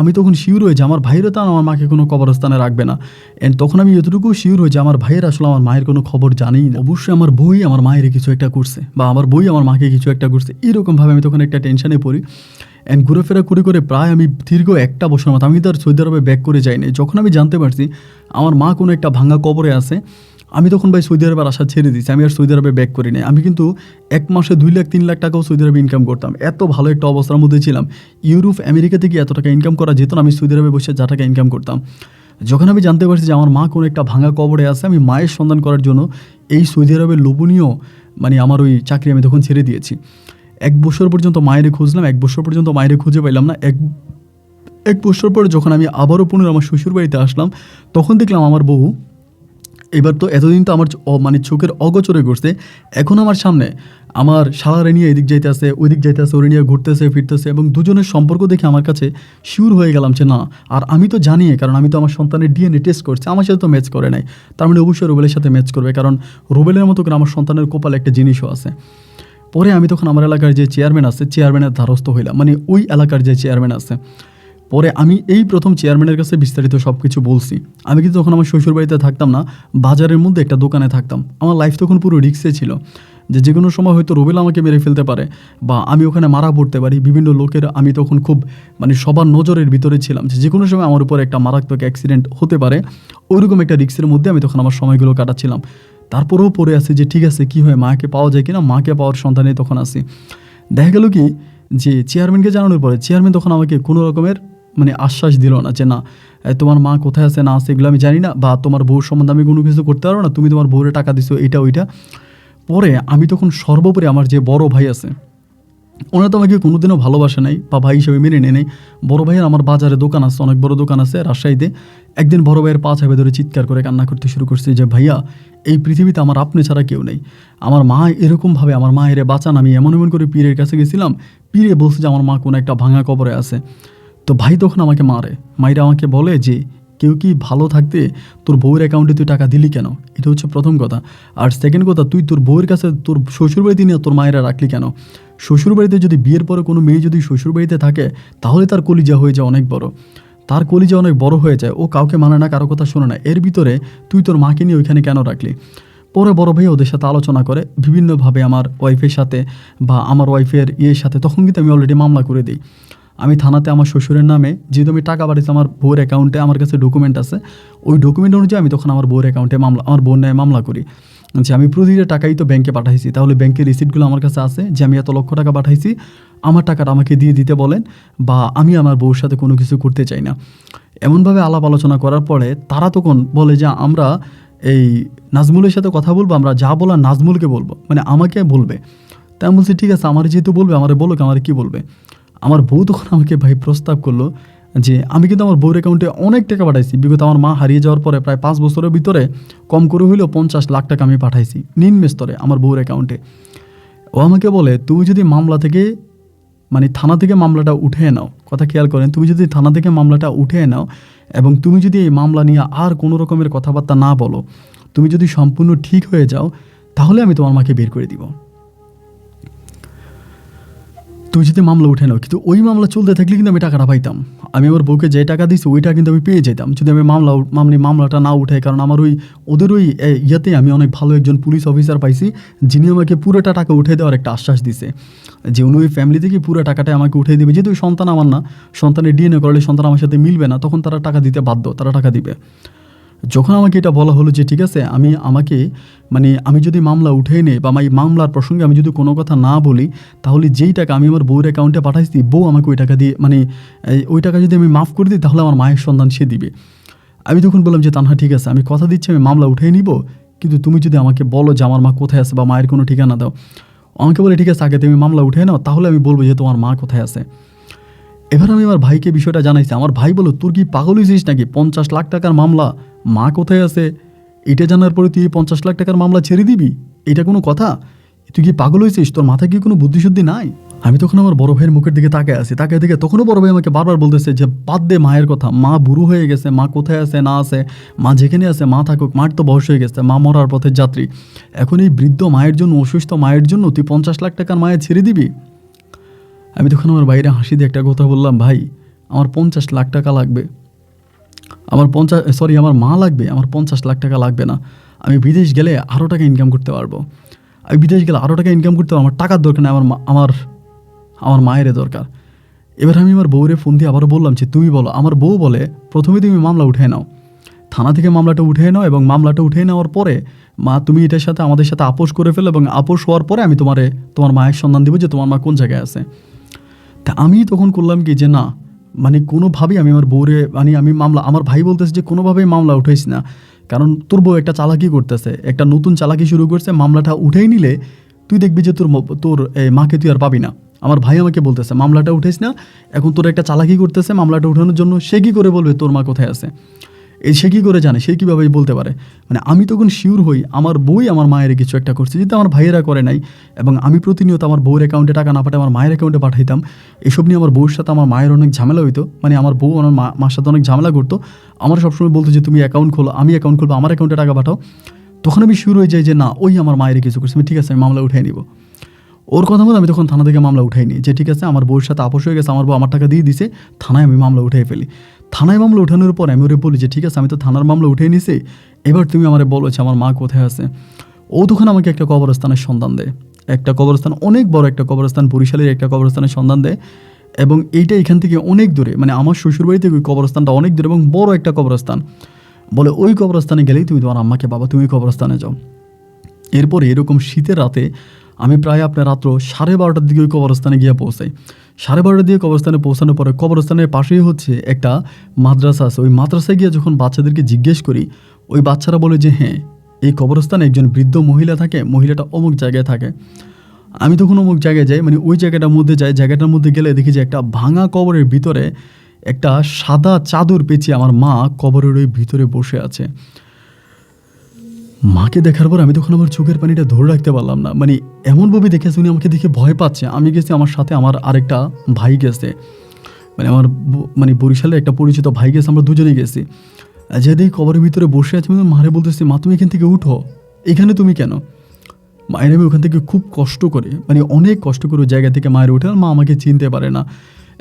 আমি তখন শিওর হয়ে যে আমার ভাইয়েরও তো আমার মাকে কোনো কবরস্থানে রাখবে না। অ্যান্ড তখন আমি এতটুকু শিওর হয়ে যে আমার ভাইয়ের আসলে আমার মায়ের কোনো খবর জানেই না। অবশ্যই আমার বই আমার মায়ের কিছু একটা করছে, বা আমার বই আমার মাকে কিছু একটা করছে, এরকমভাবে আমি তখন একটা টেনশনে পড়ি। অ্যান্ড ঘুরেফেরা করে প্রায় আমি দীর্ঘ 1 বছর মতো আমি তো আর সৌদি আরবে ব্যাক করে যাইনি। যখন আমি জানতে পারছি আমার মা কোনো একটা ভাঙা কবরে আছে, আমি তখন ভাই সৌদি আরবের আশা ছেড়ে দিয়েছি। আমি আর সৌদি আরবে ব্যাক করি নাই। আমি কিন্তু 1 মাসে 2 লাখ 3 লাখ টাকাও সৌদি আরবে ইনকাম করতাম, এত ভালো একটা অবস্থার মধ্যে ছিলাম। ইউরোপ আমেরিকা থেকে এত টাকা ইনকাম করা যেত না, আমি সৌদি আরবে বসে যা টাকা ইনকাম করতাম। যখন আমি জানতে পারছি যে আমার মা কোনো একটা ভাঙা কবরে আছে, আমি মায়ের সন্ধান করার জন্য এই সৌদি আরবের লোভনীয় আমার ওই চাকরি আমি তখন ছেড়ে দিয়েছি। 1 বছর পর্যন্ত মায়েরে খুঁজলাম, 1 বছর পর্যন্ত মায়েরে খুঁজে পাইলাম না। এক বছর পর যখন আমি আবারও পুনরায় আমার শ্বশুর বাড়িতে আসলাম, তখন দেখলাম আমার বউ এবার তো এতদিন তো আমার চোখের অগোচরে ঘুরছে, এখন আমার সামনে আমার শালারে নিয়ে এদিক যাইতে আসে, ওই দিক যাইতে আসে, ওরে নিয়ে ঘুরতেছে ফিরতেছে, এবং দুজনের সম্পর্ক দেখে আমার কাছে শিওর হয়ে গেলাম যে না। আর আমি তো জানি, কারণ আমি তো আমার সন্তানের ডিএনএ টেস্ট করছি, আমার সাথে তো ম্যাচ করে নাই, তার মানে অবশ্যই রুবেলের সাথে ম্যাচ করবে, কারণ রুবেলের মতো করে আমার সন্তানের কপালে একটা জিনিসও আছে। পরে আমি তখন আমার এলাকার যে চেয়ারম্যান আছে, চেয়ারম্যানের দ্বারস্থ হইলাম, ওই এলাকার যে চেয়ারম্যান আছে। পরে আমি এই প্রথম চেয়ারম্যানের কাছে বিস্তারিত সব কিছু বলছি। আমি কিন্তু তখন আমার শ্বশুরবাড়িতে থাকতাম না, বাজারের মধ্যে একটা দোকানে থাকতাম। আমার লাইফ তখন পুরো রিক্সে ছিল, যে কোনো সময় হয়তো রুবেল আমাকে মেরে ফেলতে পারে, বা আমি ওখানে মারা পড়তে পারি। বিভিন্ন লোকের আমি তখন খুব সবার নজরের ভিতরে ছিলাম, যে কোনো সময় আমার উপর একটা মারাত্মক অ্যাক্সিডেন্ট হতে পারে। ওইরকম একটা রিক্সের মধ্যে আমি তখন আমার সময়গুলো কাটাচ্ছিলাম। তারপরেও পড়ে আছে যে ঠিক আছে কী হয়, মাকে পাওয়া যায় কিনা, মাকে পাওয়ার সন্ধানে তখন আসি। দেখা গেল কি যে চেয়ারম্যানকে জানানোর পরে চেয়ারম্যান তখন আমাকে কোনো রকমের আশ্বাস দিল না যে না, তোমার মা কোথায় আছে না আছে এগুলো আমি জানি না, বা তোমার বউর সম্বন্ধে আমি কোনো কিছু করতে পারবো না, তুমি তোমার বউরে টাকা দিছো এটা ওইটা। পরে আমি তখন সর্বোপরি আমার যে বড় ভাই আছে, ওনারা তো আমাকে কোনোদিনও ভালোবাসে নাই বা ভাই হিসেবে মেনে নেয় নাই। বড় ভাইয়ের আমার বাজারে দোকান আছে, অনেক বড় দোকান আছে রাজশাহীতে। একদিন বড় ভাইয়ের পা চাপে ধরে চিৎকার করে কান্না করতে শুরু করছে যে ভাইয়া, এই পৃথিবীতে আমার আপনি ছাড়া কেউ নেই। আমার মা এরকমভাবে, আমার মা এরে বাঁচান। আমি এমন করে পীরের কাছে গেছিলাম, পীরে বলছে যে আমার মা কোনো একটা ভাঙা কবরে আছে। তো ভাই তখন আমাকে মাইরা আমাকে বলে যে কেউ কি ভালো থাকতে তোর বউয়ের অ্যাকাউন্টে তুই টাকা দিলি কেন? এটা হচ্ছে প্রথম কথা। আর সেকেন্ড কথা, তুই তোর বউয়ের কাছে তোর শ্বশুরবাড়িতে নিয়ে তোর মায়েরা রাখলি কেন? শ্বশুরবাড়িতে যদি বিয়ের পরে কোনো মেয়ে যদি শ্বশুরবাড়িতে থাকে, তাহলে তার কলিজা হয়ে যায় অনেক বড়, তার কলিজা অনেক বড় হয়ে যায়, ও কাউকে মানে না, কারো কথা শোনে না। এর ভিতরে তুই তোর মাকে নিয়ে ওইখানে কেন রাখলি? পরে বড় ভাই ওদের সাথে আলোচনা করে বিভিন্নভাবে আমার ওয়াইফের সাথে বা আমার ওয়াইফের সাথে, তখন কিন্তু আমি অলরেডি মামলা করে দিই। আমি থানাতে আমার শ্বশুরের নামে, যেহেতু আমি টাকা পাঠিয়েছি আমার বউয়ের অ্যাকাউন্টে, আমার কাছে ডকুমেন্ট আছে, ওই ডকুমেন্ট অনুযায়ী আমি তখন আমার বউয়ের অ্যাকাউন্টে আমার বোন নামে মামলা করি যে আমি প্রতিটা টাকাই তো ব্যাংকে পাঠাইছি, তাহলে ব্যাংকের রিসিপ্টগুলো আমার কাছে আছে যে আমি এত লক্ষ টাকা পাঠাইছি, আমার টাকাটা আমাকে দিয়ে দিতে বলেন, বা আমি আমার বউর সাথে কোনো কিছু করতে চাই না। এমনভাবে আলাপ আলোচনা করার পরে তারা তখন বলে যে আমরা এই নাজমুলের সাথে কথা বলবো, আমরা যা বলার নাজমুলকে বলবো, আমাকে বলবে। তাই আমি বলছি ঠিক আছে, আমার যেহেতু বলবে আমার বলো, আমার কি বলবে। আমার বউ তখন আমাকে ভাই প্রস্তাব করলো যে আমি কিন্তু আমার বউর অ্যাকাউন্টে অনেক টাকা পাঠাইছি, বিগত আমার মা হারিয়ে যাওয়ার পরে প্রায় 5 বছরের ভিতরে কম করে হইলেও 50 লাখ টাকা আমি পাঠাইছি নিম্ন স্তরে আমার বউর অ্যাকাউন্টে। ও আমাকে বলে তুমি যদি মামলা থেকে থানা থেকে মামলাটা উঠে নাও, কথা খেয়াল করেন, তুমি যদি থানা থেকে মামলাটা উঠে নাও এবং তুমি যদি এই মামলা নিয়ে আর কোনো রকমের কথাবার্তা না বলো, তুমি যদি সম্পূর্ণ ঠিক হয়ে যাও, তাহলে আমি তোমার মাকে বের করে দিব। তুই যদি মামলা উঠে নাও, কিন্তু ওই মামলা চলতে থাকলে কিন্তু আমি টাকাটা পাইতাম। আমি আমার বউকে যে টাকা দিচ্ছি ওইটা কিন্তু আমি পেয়ে যেতাম যদি আমি মামলাটা না উঠাই। কারণ আমার ওদের ইয়েতে আমি অনেক ভালো একজন পুলিশ অফিসার পাইছি, যিনি আমাকে পুরোটা টাকা উঠে দেওয়ার একটা আশ্বাস দিছে যে উনি ওই ফ্যামিলি থেকে পুরো টাকাটা আমাকে উঠে দেবে। যেহেতু সন্তান আমার না, সন্তানের ডিএনএ করলে সন্তান আমার সাথে মিলবে না, তখন তারা টাকা দিতে বাধ্য, তারা টাকা দিবে। যখন আমাকে এটা বলা হলো যে ঠিক আছে, আমি যদি মামলা উঠে নেই বা এই মামলার প্রসঙ্গে আমি যদি কোনো কথা না বলি, তাহলে যেই টাকা আমি আমার বউয়ের অ্যাকাউন্টে পাঠাইছি, বউ আমাকে ওই টাকা দিয়ে ওই টাকা যদি আমি মাফ করে দিই, তাহলে আমার মায়ের সন্ধান সে দিবে। আমি তখন বললাম যে তানহা ঠিক আছে, আমি কথা দিচ্ছি আমি মামলা উঠে নিব, কিন্তু তুমি যদি আমাকে বলো যে আমার মা কোথায় আছে বা মায়ের কোনো ঠিকানা দাও। আমাকে বলে ঠিক আছে আগে তুমি মামলা উঠে নাও, তাহলে আমি বলবো যে তোমার মা কোথায় আছে। এবার আমি আমার ভাইকে বিষয়টা জানাইছি। আমার ভাই বলো তোর কি পাগল হয়েছিস নাকি, 50 লাখ টাকার মামলা, মা কোথায় আছে এটা জানার পরে তুই 50 লাখ টাকার মামলা ছেড়ে দিবি? এটা কোনো কথা? তুই কি পাগল হয়েছিস? তোর মাথায় কি কোনো বুদ্ধিশুদ্ধি নাই? আমি তখন আমার বড় ভাইয়ের মুখের দিকে তাকায় আছি, তাকায় দিকে তখনও বড় ভাই আমাকে বারবার বলতেছে যে বাদ দে মায়ের কথা, মা বুড়ো হয়ে গেছে, মা কোথায় আছে না আছে, মা যেখানে আছে মা থাকুক, মার তো বয়স হয়ে গেছে, মা মরার পথের যাত্রী, এখন এই বৃদ্ধ মায়ের জন্য, অসুস্থ মায়ের জন্য তুই 50 লাখ টাকার মায়ের ছেড়ে দিবি? আমি তখন আমার বাইরে হাসি দিয়ে একটা কথা বললাম, ভাই আমার 50 লাখ টাকা লাগবে, আমার মা লাগবে, আমার 50 লাখ টাকা লাগবে না। আমি বিদেশ গেলে আরও টাকা ইনকাম করতে পারবো, আমি বিদেশ গেলে আরও টাকা ইনকাম করতে পারবো, আমার টাকার দরকার নেই, আমার মায়ের দরকার। এবার আমি আমার বউরে ফোন দিয়ে আবারও বললাম যে তুমি বলো। আমার বউ বলে প্রথমে তুমি মামলা উঠে নাও, থানা থেকে মামলাটা উঠে নাও, এবং মামলাটা উঠে নেওয়ার পরে মা তুমি এটার সাথে আমাদের সাথে আপোষ করে ফেলো, এবং আপোষ হওয়ার পরে আমি তোমার মায়ের সন্ধান দেবো যে তোমার মা কোন জায়গায় আছে। তা আমি তখন করলাম কি যে না, মানে কোনোভাবেই আমি আমার বউরে আমি মামলা, আমার ভাই বলতেছে যে কোনোভাবেই মামলা উঠাইস না, কারণ তোর বউ একটা চালাকি করতেছে, একটা নতুন চালাকি শুরু করছে, মামলাটা উঠেই নিলে তুই দেখবি যে তোর মাকে তুই আর পাবি না। আমার ভাই আমাকে বলতেছে মামলাটা উঠাইস না, এখন তোর একটা চালাকি করতেছে মামলাটা উঠানোর জন্য, সে কী করে বলবে তোর মা কোথায় আছে? সে কী করে জানে, সে কীভাবে বলতে পারে? মানে আমি তখন শিওর হই আমার বউই আমার মায়ের কিছু একটা করছে, যেটা আমার ভাইয়েরা করে নাই। এবং আমি প্রতিনিয়ত আমার বউয়ের অ্যাকাউন্টে টাকা না পাঠাই আমার মায়ের অ্যাকাউন্টে পাঠাইতাম। এসব নিয়ে আমার বউর সাথে আমার মায়ের অনেক ঝামেলা হইতো, মানে আমার বউ আমার মার সাথে অনেক ঝামেলা করতো। আমার সবসময় বলতো যে তুমি অ্যাকাউন্ট খোলো, আমি অ্যাকাউন্ট খুলবো, আমার অ্যাকাউন্টে টাকা পাঠাও। তখন আমি শিওর হয়ে যাই যে না, ওই আমার মায়ের কিছু করছে, আমি ঠিক আছে আমি মামলা উঠিয়ে নিব। ওর কথা মতো আমি তখন থানা থেকে মামলা উঠাইনি, যে ঠিক আছে আমার বউর সাথে আপোষ হয়ে গেছে, আমার বউ আমার টাকা দিয়ে দিছে, থানায় আমি মামলা উঠিয়ে ফেলি। থানায় মামলা উঠানোর পর আমি ওরে বলি যে ঠিক আছে আমি তো থানার মামলা উঠিয়ে নিছি, এবার তুমি আমারে বলো যে আমার মা কোথায় আছে। ও তখন আমাকে একটা কবরস্থানের সন্ধান দেয়, একটা কবরস্থান, অনেক বড় একটা কবরস্থান, বরিশালের একটা কবরস্থানের সন্ধান দেয়। এবং এইটা এখান থেকে অনেক দূরে, মানে আমার শ্বশুরবাড়ি থেকে ওই কবরস্থানটা অনেক দূরে এবং বড় একটা কবরস্থান। বলে ওই কবরস্থানে গেলেই তুমি তোমার আম্মাকে পাবা, তুমি ওই কবরস্থানে যাও। এরপরে এরকম শীতের রাতে আমি প্রায় আপনার রাত্র 12:30টার দিকে ওই কবরস্থানে গিয়ে পৌঁছাই। 12:30টার দিকে কবরস্থানে পৌঁছানোর পরে কবরস্থানের পাশেই হচ্ছে একটা মাদ্রাসা আছে। ওই মাদ্রাসায় গিয়ে যখন বাচ্চাদেরকে জিজ্ঞেস করি, ওই বাচ্চারা বলে যে হ্যাঁ এই কবরস্থানে একজন বৃদ্ধ মহিলা থাকে, মহিলাটা অমুক জায়গায় থাকে। আমি তখন অমুক জায়গায় যাই, মানে ওই জায়গাটার মধ্যে যাই, জায়গাটার মধ্যে গেলে দেখি যে একটা ভাঙা কবরের ভিতরে একটা সাদা চাদর পেঁচিয়ে আমার মা কবরের ওই ভিতরে বসে আছে। মাকে দেখার পর আমি তখন আমার চোখের পানিটা ধরে রাখতে পারলাম না, মানে এমনভাবে দেখেছে উনি আমাকে দেখে ভয় পাচ্ছে। আমি গেছি, আমার সাথে আমার আরেকটা ভাই গেছে, মানে বরিশালে একটা পরিচিত ভাই গেছে, আমরা দুজনেই গেছি। যে দেখি কবরের ভিতরে বসে আছে, আমি মারে বলতেছি মা তুমি এখান থেকে উঠো, এখানে তুমি কেন? মায়ের আমি ওখান থেকে খুব কষ্ট করে, মানে অনেক কষ্ট করে ওই জায়গা থেকে মায়ের উঠে, আর মা আমাকে চিনতে পারে না।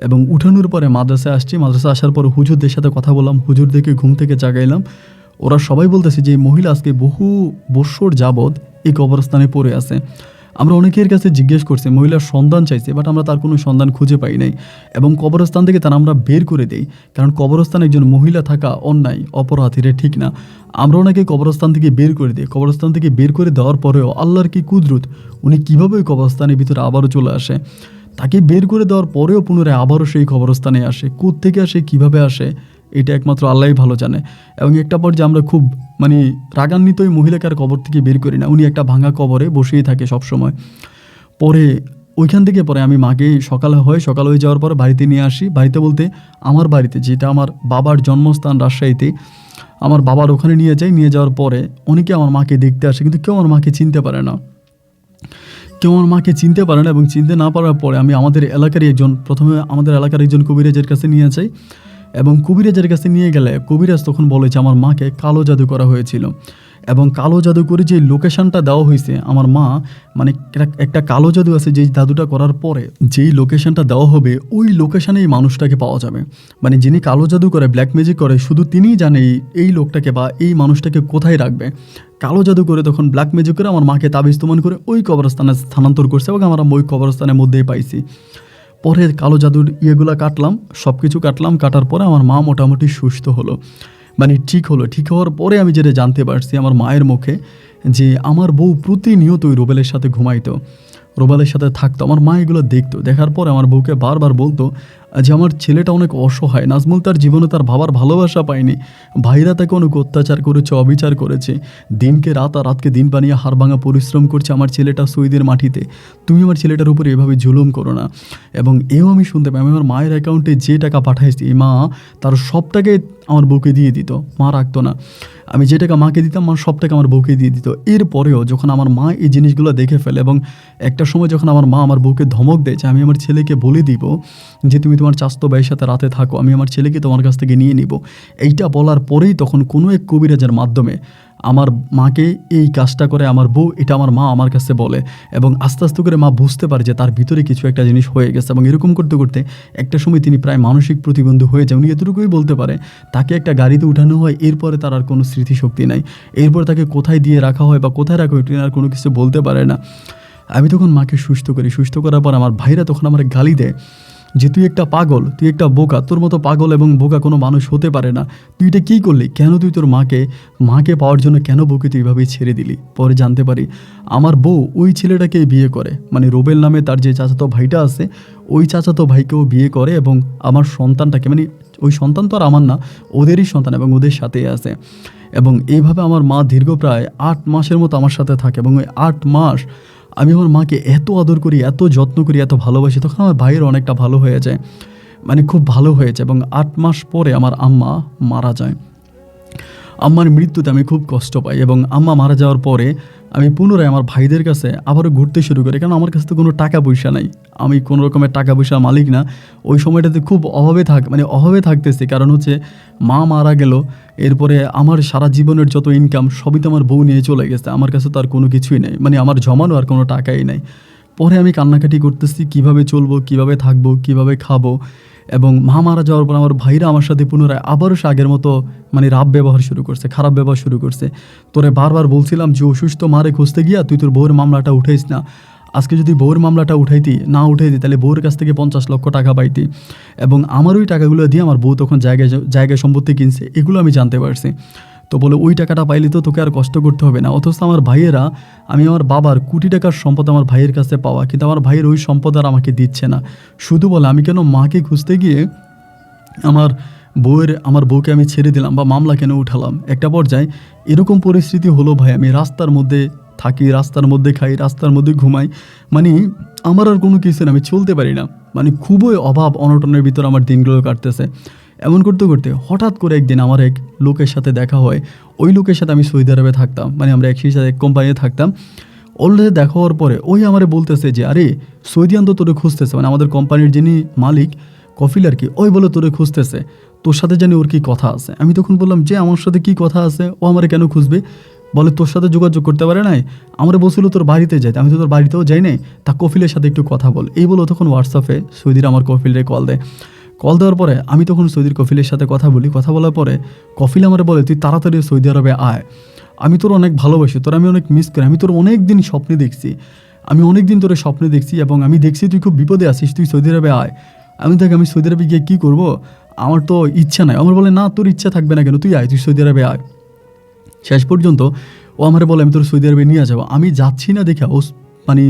এবং উঠানোর পরে মাদ্রাসায় আসছি, মাদ্রাসা আসার পর হুজুরদের সাথে কথা বললাম, হুজুরদেরকে ঘুম থেকে জাগাইলাম। ওরা সবাই বলতেছে যে এই মহিলা আজকে বহু বৎসর যাবৎ এই কবরস্থানে পড়ে আছে। আমরা অনেকের কাছে জিজ্ঞেস করছি, মহিলার সন্ধান চাইছে, বাট আমরা তার কোনো সন্ধান খুঁজে পাই নাই। এবং কবরস্থান থেকে তারা আমরা বের করে দেই, কারণ কবরস্থানে একজন মহিলা থাকা অন্যায়, অপরাধ, এটা ঠিক না। আমরা ওনাকে কবরস্থান থেকে বের করে দিই। কবরস্থান থেকে বের করে দেওয়ার পরেও আল্লাহর কি কুদরত, উনি কীভাবে ওই কবরস্থানের ভিতরে আবারও চলে আসে। তাকে বের করে দেওয়ার পরেও পুনরায় আবারও সেই কবরস্থানে আসে। কোত্থেকে আসে, কীভাবে আসে, এটা একমাত্র আল্লাহই ভালো জানে। এবং একটা পর্যায়ে আমরা খুব রাগান্বিত ওই মহিলাকে আর কবর থেকে বের করি না, উনি একটা ভাঙা কবরে বসেই থাকে সবসময়। পরে ওইখান থেকে পরে আমি মাকে সকাল হয়ে যাওয়ার পরে বাড়িতে নিয়ে আসি। বাড়িতে বলতে আমার বাড়িতে, যেটা আমার বাবার জন্মস্থান রাজশাহীতে, আমার বাবার ওখানে নিয়ে যাই। নিয়ে যাওয়ার পরে অনেকে আমার মাকে দেখতে আসে, কিন্তু কেউ আমার মাকে চিনতে পারে না, এবং চিনতে না পারার পরে আমি প্রথমে আমাদের এলাকার একজন কবিরাজের কাছে নিয়ে যাই। এবং কবিরাজের কাছে নিয়ে গেলে কবিরাজ তখন বলে যে আমার মাকে কালো জাদু করা হয়েছিল। এবং কালো জাদু করে যে লোকেশনটা দেওয়া হয়েছে, আমার মা একটা কালো জাদু আছে, যেই জাদুটা করার পরে যেই লোকেশনটা দেওয়া হবে ওই লোকেশানে এই মানুষটাকে পাওয়া যাবে। মানে যিনি কালো জাদু করে, ব্ল্যাক ম্যাজিক করে, শুধু তিনিই জানে এই লোকটাকে বা এই মানুষটাকে কোথায় রাখবে। কালো জাদু করে তখন ব্ল্যাক ম্যাজিক করে আমার মাকে তাবিজ তুমান করে ওই কবরস্থানে স্থানান্তর করছে, এবং আমরা ওই কবরস্থানের মধ্যেই পাইছি। পরে কালো জাদুর ইয়েগুলো কাটলাম, সব কিছু কাটার পরে আমার মা মোটামুটি সুস্থ হলো, মানে ঠিক হলো। ঠিক হওয়ার পরে আমি যেটা জানতে পারছি আমার মায়ের মুখে, যে আমার বউ প্রতিনিয়ত ওই রুবেলের সাথে ঘুমাইতো, রুবেলের সাথে থাকতো। আমার মা এগুলো দেখতো, দেখার পরে আমার বউকে বারবার বলতো যে আমার ছেলেটা অনেক অসহায়, নাজমুল তার জীবনে তার বাবার ভালোবাসা পায়নি, ভাইরা তাকে অনেক অত্যাচার করেছে, অবিচার করেছে, দিনকে রাত আর রাতকে দিন বানিয়ে হাড়ভাঙা পরিশ্রম করছে আমার ছেলেটা সৌদির মাটিতে, তুমি আমার ছেলেটার উপরে এভাবে জুলুম করো না। এবং এও আমি শুনতে পাই, আমি আমার মায়ের অ্যাকাউন্টে যে টাকা পাঠাইছি মা তার সব টাকাই আমার বউকে দিয়ে দিত, মা রাখতো না। আমি যে টাকা মাকে দিতাম মা সব টাকা আমার বউকে দিয়ে দিত। এরপরেও যখন আমার মা এই জিনিসগুলো দেখে ফেলে এবং একটা সময় যখন আমার মা আমার বউকে ধমক দেয় যে আমি আমার ছেলেকে বলে দিব যে তুমি তোমার চাস্তো ভাইয়ের সাথে রাতে থাকো, আমি আমার ছেলেকে তোমার কাছ থেকে নিয়ে নিব, এইটা বলার পরেই তখন কোনো এক কবিরাজের মাধ্যমে আমার মাকে এই কাজটা করে আমার বউ, এটা আমার মা আমার কাছে বলে। এবং আস্তে আস্তে করে মা বুঝতে পারে যে তার ভিতরে কিছু একটা জিনিস হয়ে গেছে। এবং এরকম করতে করতে একটা সময় তিনি প্রায় মানসিক প্রতিবন্ধী হয়ে যায়। উনি এতটুকুই বলতে পারে, তাকে একটা গাড়িতে উঠানো হয়, এরপরে তার আর কোনো স্মৃতিশক্তি নাই, এরপর তাকে কোথায় দিয়ে রাখা হয় বা কোথায় রাখা হয় তিনি আর কোনো কিছু বলতে পারে না। আমি তখন মাকে সুস্থ করি, সুস্থ করার পর আমার ভাইরা তখন আমার গালি দেয় যে তুই একটা পাগল, তুই একটা বোকা, তোর মতো পাগল এবং বোকা কোনো মানুষ হতে পারে না, তুই এটা কী করলি, কেন তুই তোর মাকে পাওয়ার জন্য কেন বউকে তুই এভাবেই ছেড়ে দিলি। পরে জানতে পারি আমার বউ ওই ছেলেটাকে বিয়ে করে, মানে রোবেল নামে তার যে চাচাতো ভাইটা আছে ওই চাচাতো ভাইকেও বিয়ে করে এবং আমার সন্তানটাকে, মানে ওই সন্তান তো আর আমার না, ওদেরই সন্তান এবং ওদের সাথেই আছে। এবং এইভাবে আমার মা দীর্ঘ প্রায় 8 মাসের মতো আমার সাথে থাকে। এবং ওই 8 মাস আমি আমার মাকে এত আদর করি, এত যত্ন করি, এত ভালোবাসি, তখন আমার ভাইয়ের অনেকটা ভালো হয়ে যায়, মানে খুব ভালো হয়েছে। এবং 8 মাস পরে আমার আম্মা মারা যায়। আম্মার মৃত্যুতে আমি খুব কষ্ট পাই এবং আম্মা মারা যাওয়ার পরে আমি পুনরায় আমার ভাইদের কাছে আবারও ঘুরতে শুরু করি, কারণ আমার কাছে তো কোনো টাকা পয়সা নাই, আমি কোনো রকমের টাকা পয়সার মালিক না। ওই সময়টাতে খুব অভাবে থাকতেছি, কারণ হচ্ছে মা মারা গেল, এরপরে আমার সারা জীবনের যত ইনকাম সবই তো আমার বউ নিয়ে চলে গেছে, আমার কাছে তো আর কোনো কিছুই নেই, মানে আমার জমানো আর কোনো টাকাই নাই। পরে আমি কান্নাকাটি করতেছি, কিভাবে চলবো, কিভাবে থাকবো, কিভাবে খাবো। এবং মা মারা যাওয়ার পর আমার ভাইরা আমার সাথে পুনরায় আবারও সে আগের মতো মানে রাব ব্যবহার শুরু করছে, খারাপ ব্যবহার শুরু করছে। তোরে বারবার বলছিলাম যে অসুস্থ মারে খুঁজতে গিয়া তুই তোর বউয়ের মামলাটা উঠাইস না, আজকে যদি বউয়ের মামলাটা উঠাইতি তাহলে বউয়ের কাছ থেকে 50 লক্ষ টাকা পাইতি। এবং আমার ওই টাকাগুলো দিয়ে আমার বউ তখন জায়গায় সম্পত্তি কিনছে, এগুলো আমি জানতে পারছি। তো বলে ওই টাকাটা পাইলে তো তোকে আর কষ্ট করতে হবে না। অথচ আমার ভাইয়েরা, আমি আমার বাবার কোটি টাকার সম্পদ আমার ভাইয়ের কাছে পাওয়া, কিন্তু আমার ভাইয়ের ওই সম্পদ আর আমাকে দিচ্ছে না। শুধু বলে আমি কেন মাকে খুঁজতে গিয়ে আমার বউকে আমি ছেড়ে দিলাম বা মামলা কেন উঠালাম। একটা পর্যায়ে এরকম পরিস্থিতি হলো ভাই, আমি রাস্তার মধ্যে থাকি, রাস্তার মধ্যে খাই, রাস্তার মধ্যে ঘুমাই, মানে আমার আর কোনো কিছু না, আমি চলতে পারি না, মানে খুবই অভাব অনটনের ভিতর আমার দিনগুলো কাটতেছে। এমন করতে করতে হঠাৎ করে একদিন আমার এক লোকের সাথে দেখা হয়। ওই লোকের সাথে আমি সৌদি আরবে থাকতাম, মানে আমরা একই সাথে এক কোম্পানিতে থাকতাম। অলরেডি দেখা হওয়ার পরে ওই আমারে বলতেছে যে আরে সৌদিয়ান তো তোরে খুঁজতেছে, মানে আমাদের কোম্পানির যিনি মালিক কফিল আর কি, ওই বলে তোরে খুঁজতেছে, তোর সাথে জানি ওর কী কথা আছে। আমি তখন বললাম যে আমার সাথে কী কথা আছে, ও আমারে কেন খুঁজবে। বলে তোর সাথে যোগাযোগ করতে পারে নাই, আমরা বলছিল তোর বাড়িতে যাইতে, আমি তো তোর বাড়িতেও যাই নাই, তা কফিলের সাথে একটু কথা বল। এই বলো তখন হোয়াটসঅ্যাপে সৌদির আমার কফিলরে কল দেয়। কল দেওয়ার পরে আমি তখন সৌদির কফিলের সাথে কথা বলি। কথা বলার পরে কফিল আমার বলে তুই তাড়াতাড়ি সৌদি আরবে আয়, আমি তোর অনেক ভালোবাসি, তোর আমি অনেক মিস করি, আমি তোর অনেক দিন স্বপ্নে দেখছি, আমি অনেক দিন তোর স্বপ্নে দেখছি এবং আমি দেখছি তুই খুব বিপদে আছিস, তুই সৌদি আরবে আয়। আমি আমি সৌদি আরবে গিয়ে কী করবো, আমার তো ইচ্ছা নাই। আমার বলে না তোর ইচ্ছা থাকবে না কেন, তুই আয়, তুই সৌদি আরবে আয়। শেষ পর্যন্ত ও আমার বলে আমি তোর সৌদি আরবে নিয়ে যাবো। আমি যাচ্ছি না দেখে ও মানে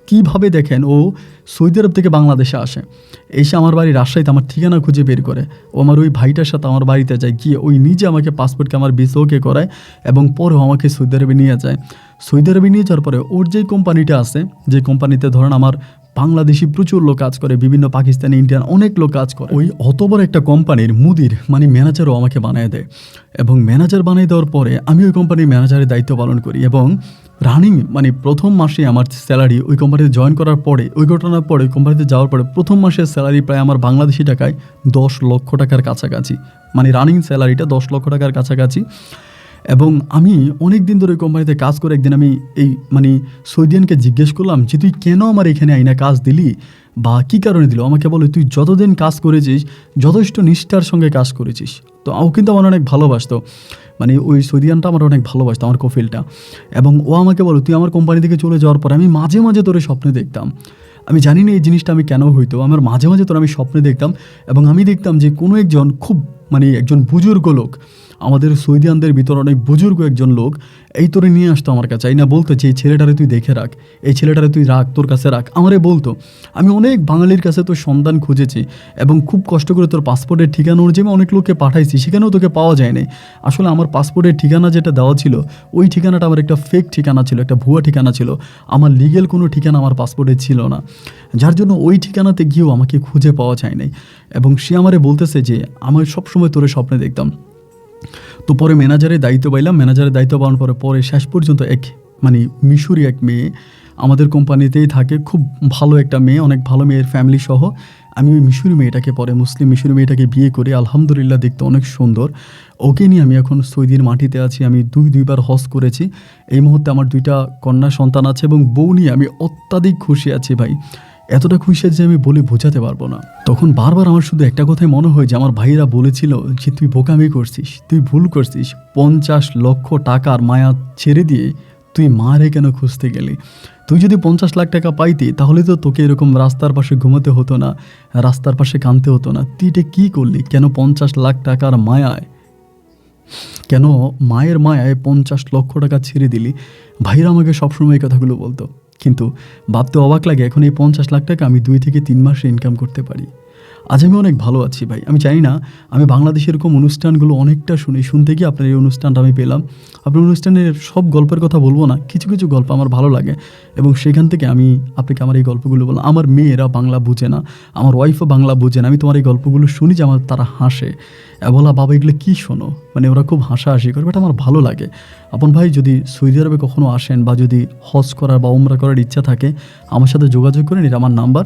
কীভাবে দেখেন ও সৌদি আরব থেকে বাংলাদেশে আসে, এসে আমার বাড়ি রাজশাহীতে আমার ঠিকানা খুঁজে বের করে ও আমার ওই ভাইটার সাথে আমার বাড়িতে যায়, গিয়ে ওই নিজে আমাকে পাসপোর্টকে আমার ভিসা ওকে করায় এবং পরেও আমাকে সৌদি আরবে নিয়ে যায়। সৌদি আরবে নিয়ে যাওয়ার পরে ওর যেই কোম্পানিটা আছে, যে কোম্পানিতে ধরেন আমার বাংলাদেশি প্রচুর লোক কাজ করে, বিভিন্ন পাকিস্তানি ইন্ডিয়ান অনেক লোক কাজ করে, ওই অত বড় একটা কোম্পানির মুদির মানে ম্যানেজারও আমাকে বানিয়ে দেয়। এবং ম্যানেজার বানিয়ে দেওয়ার পরে আমি ওই কোম্পানির ম্যানেজারের দায়িত্ব পালন করি এবং রানিং মানে প্রথম মাসে আমার স্যালারি ওই কোম্পানিতে জয়েন করার পরে, ওই ঘটনার পরে কোম্পানিতে যাওয়ার পরে প্রথম মাসের স্যালারি প্রায় আমার বাংলাদেশি টাকায় 10 লক্ষ টাকার কাছাকাছি, মানে রানিং স্যালারিটা 10 লক্ষ টাকার কাছাকাছি। এবং আমি অনেক দিন ধরে ওই কোম্পানিতে কাজ করে একদিন আমি এই মানে সৌদিয়ানকে জিজ্ঞেস করলাম যে তুই কেন আমার এখানে আইনা কাজ দিলি বা কী কারণে দিল। আমাকে বলে তুই যতদিন কাজ করেছিস যথেষ্ট নিষ্ঠার সঙ্গে কাজ করেছিস। তো ও কিন্তু আমার অনেক ভালোবাসতো, মানে ওই সৌদিয়ানটা আমার অনেক ভালোবাসতো, আমার কফিলটা। এবং ও আমাকে বলো তুই আমার কোম্পানি থেকে চলে যাওয়ার পর আমি মাঝে মাঝে তোরে স্বপ্নে দেখতাম, আমি জানি না এই জিনিসটা আমি কেন হইতো, আমার মাঝে মাঝে তোর আমি স্বপ্নে দেখতাম এবং আমি দেখতাম যে কোনো একজন খুব মানে একজন বুজুর্গ লোক, আমাদের সৌদিয়ানদের ভিতর অনেক বুজুর্গ একজন লোক এই তোরে নিয়ে আসতো আমার কাছে, এই না বলতো যে এই ছেলেটারে তুই দেখে রাখ, এই ছেলেটারে তুই রাখ, তোর কাছে রাখ। আমারে বলতো আমি অনেক বাঙালির কাছে তোর সন্ধান খুঁজেছি এবং খুব কষ্ট করে তোর পাসপোর্টের ঠিকানা অনুযায়ী আমি অনেক লোককে পাঠাইছি, সেখানেও তোকে পাওয়া যায়নি। আসলে আমার পাসপোর্টের ঠিকানা যেটা দেওয়া ছিল ওই ঠিকানাটা আমার একটা ফেক ঠিকানা ছিল, একটা ভুয়া ঠিকানা ছিল, আমার লিগেল কোনো ঠিকানা আমার পাসপোর্টে ছিল না, যার জন্য ওই ঠিকানাতে গিয়েও আমাকে খুঁজে পাওয়া যায় নাই। এবং সে আমারে বলতেছে যে আমার সবসময় তোরে স্বপ্নে দেখতাম। তো পরে ম্যানেজারের দায়িত্ব পাইলাম, ম্যানেজারের দায়িত্ব পাওয়ার পরে শেষ পর্যন্ত এক মানে মিশরি এক মেয়ে আমাদের কোম্পানিতেই থাকে, খুব ভালো একটা মেয়ে, অনেক ভালো মেয়ের ফ্যামিলি সহ। আমি ওই মিশরি মেয়েটাকে পরে মুসলিম মিশরি মেয়েটাকে বিয়ে করি, আলহামদুলিল্লাহ দেখতে অনেক সুন্দর। ওকে নিয়ে আমি এখন সৌদির মাটিতে আছি, আমি দুইবার হজ করেছি। এই মুহূর্তে আমার 2টা কন্যা সন্তান আছে এবং বউ নিয়ে আমি অত্যাধিক খুশি আছি ভাই, এতটা খুশি যে আমি বলে বোঝাতে পারবো না। তখন বারবার আমার শুধু একটা কথাই মনে হয় যে আমার ভাইরা বলেছিল যে তুই বোকামি করছিস, তুই ভুল করছিস, 50 লক্ষ টাকার মায়া ছেড়ে দিয়ে তুই মারে কেন খুঁজতে গেলি? তুই যদি 50 লাখ টাকা পাইতি তাহলে তো তোকে এরকম রাস্তার পাশে ঘুমাতে হতো না, রাস্তার পাশে কাঁদতে হতো না। তুই এটা কী করলি? কেন 50 লাখ টাকার মায়ায়, কেন মায়ের মায়ায় 50 লক্ষ টাকা ছেড়ে দিলি? ভাইরা আমাকে সবসময় এই কথাগুলো বলতো, কিন্তু ভাবতে অবাক লাগে এখন এই 50 লাখ টাকা আমি 2 থেকে 3 মাসে ইনকাম করতে পারি। আজ আমি অনেক ভালো আছি ভাই। আমি জানি না, আমি বাংলাদেশের এরকম অনুষ্ঠানগুলো অনেকটা শুনতে গিয়ে আপনার এই অনুষ্ঠানটা আমি পেলাম। আপনার অনুষ্ঠানের সব গল্পের কথা বলবো না, কিছু কিছু গল্প আমার ভালো লাগে এবং সেখান থেকে আমি আপনাকে আমার এই গল্পগুলো বললাম। আমার মেয়েরা বাংলা বুঝে না, আমার ওয়াইফও বাংলা বুঝে না, আমি তোমার এই গল্পগুলো শুনি যে আমার তারা হাসে, বলা বাবা এগুলো কী শোনো, মানে ওরা খুব হাসাহাসি করে, বাট আমার ভালো লাগে। আপন ভাই যদি সৌদি আরবে কখনও আসেন বা যদি হজ করার বা উমরা করার ইচ্ছা থাকে আমার সাথে যোগাযোগ করেন, এটা আমার নাম্বার।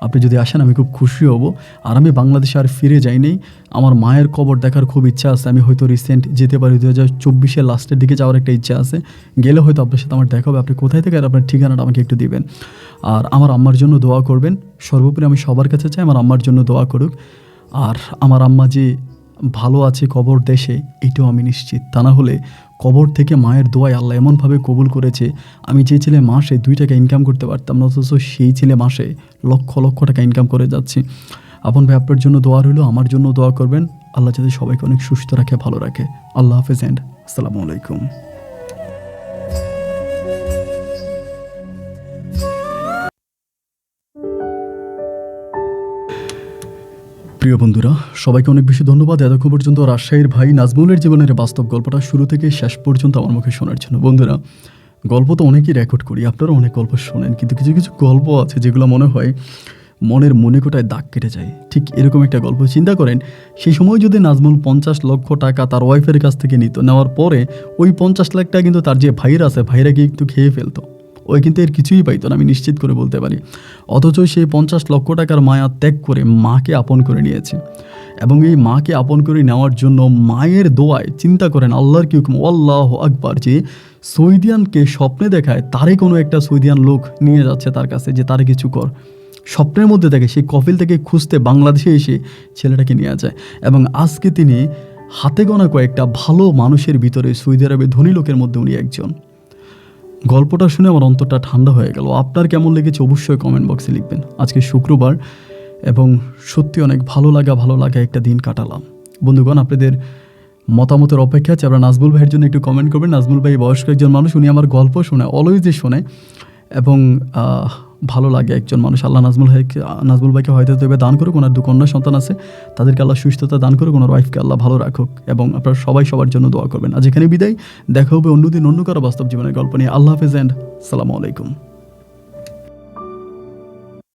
আপনি যদি আসেন আমি খুব খুশি হব। আর আমি বাংলাদেশে আর ফিরে যাইনি, আমার মায়ের কবর দেখার খুব ইচ্ছা আছে। আমি হয়তো রিসেন্ট যেতে পারি, 2024-এর লাস্টের দিকে যাওয়ার একটা ইচ্ছা আছে, গেলে হয়তো আপনার সাথে আমার দেখা হবে। আপনি কোথায় থেকে আর আপনার ঠিকানাটা আমাকে একটু দিবেন। আর আমার আম্মার জন্য দোয়া করবেন, সর্বোপরি আমি সবার কাছে চাই আমার আম্মার জন্য দোয়া করুক। আর আমার আম্মা যে ভালো আছে কবর দেশে এটাও আমি নিশ্চিত, তা না হলে কবর থেকে মায়ের দোয়ায় আল্লাহ এমনভাবে কবুল করেছে, আমি যে ছেলে মাসে 2 টাকা ইনকাম করতে পারতাম না, অথচ সেই ছেলে মাসে লক্ষ লক্ষ টাকা ইনকাম করে যাচ্ছি। আপন ভাই আপনার জন্য দোয়া রইল, আমার জন্য দোয়া করবেন। আল্লাহ যাতে সবাইকে অনেক সুস্থ রাখে, ভালো রাখে। আল্লাহ হাফেজ অ্যান্ড আসসালামু আলাইকুম। প্রিয় বন্ধুরা, সবাইকে অনেক বেশি ধন্যবাদ এতক্ষণ পর্যন্ত রাজশাহীর ভাই নাজমুলের জীবনের বাস্তব গল্পটা শুরু থেকে শেষ পর্যন্ত আমার মুখে শোনার জন্য। বন্ধুরা, গল্প তো অনেকেই রেকর্ড করি, আপনারা অনেক গল্প শোনেন, কিন্তু কিছু কিছু গল্প আছে যেগুলো মনে হয় মনের মনিকোটায় দাগ কেটে যায়। ঠিক এরকম একটা গল্প চিন্তা করেন, সেই সময় যদি নাজমুল 50 লক্ষ টাকা তার ওয়াইফের কাছ থেকে নিত, নেওয়ার পরে ওই 50 লাখ টাকা কিন্তু তার যে ভাইরা আছে ভাইরা গিয়ে একটু খেয়ে ফেলতো, ওই কিন্তু এর কিছুই পাইতো না, আমি নিশ্চিত করে বলতে পারি। অথচ সেই 50 লক্ষ টাকার মায়া ত্যাগ করে মাকে আপন করে নিয়েছে, এবং এই মাকে আপন করে নেওয়ার জন্য মায়ের দোয়ায়, চিন্তা করেন আল্লাহর কি হুকুম, আল্লাহু আকবার, যে সৌদিয়ানকে স্বপ্নে দেখায় তারে কোনো একটা সৌদিয়ান লোক নিয়ে যাচ্ছে তার কাছে যে তারে কিছু কর। স্বপ্নের মধ্যে দেখে সেই কফিল থেকে খুঁজতে বাংলাদেশে এসে ছেলেটাকে নিয়ে যায়, এবং আজকে তিনি হাতে গোনা কয়েকটা ভালো মানুষের ভিতরে সৌদি আরবের ধনী লোকের মধ্যে উনি একজন। গল্পটা শুনে আমার অন্তরটা ঠান্ডা হয়ে গেল। আপনার কেমন লেগেছে অবশ্যই কমেন্ট বক্সে লিখবেন। আজকে শুক্রবার এবং সত্যি অনেক ভালো লাগা একটা দিন কাটালাম। বন্ধুগণ, আপনাদের মতামতের অপেক্ষা আছে। আপনারা নাজমুল ভাইয়ের জন্য একটু কমেন্ট করবেন। নাজমুল ভাই বয়স্ক একজন মানুষ, উনি আমার গল্প শোনায়, অলওয়েজই শোনে, এবং ভালো লাগে একজন মানুষ। আল্লাহ নাজমুল ভাইকে হয়তো তবে দান করুক, ওনার 2 কন্যা সন্তান আছে, তাদেরকে আল্লাহ সুস্থতা দান করুক, ওনার ওয়াইফকে আল্লাহ ভালো রাখুক, এবং আপনারা সবাই সবার জন্য দোয়া করবেন। আজ এখানে বিদায়, দেখা হবে অন্যদিন অন্য কারো বাস্তব জীবনের গল্প নিয়ে। আল্লাহ হাফেজ অ্যান্ড আসসালামু আলাইকুম।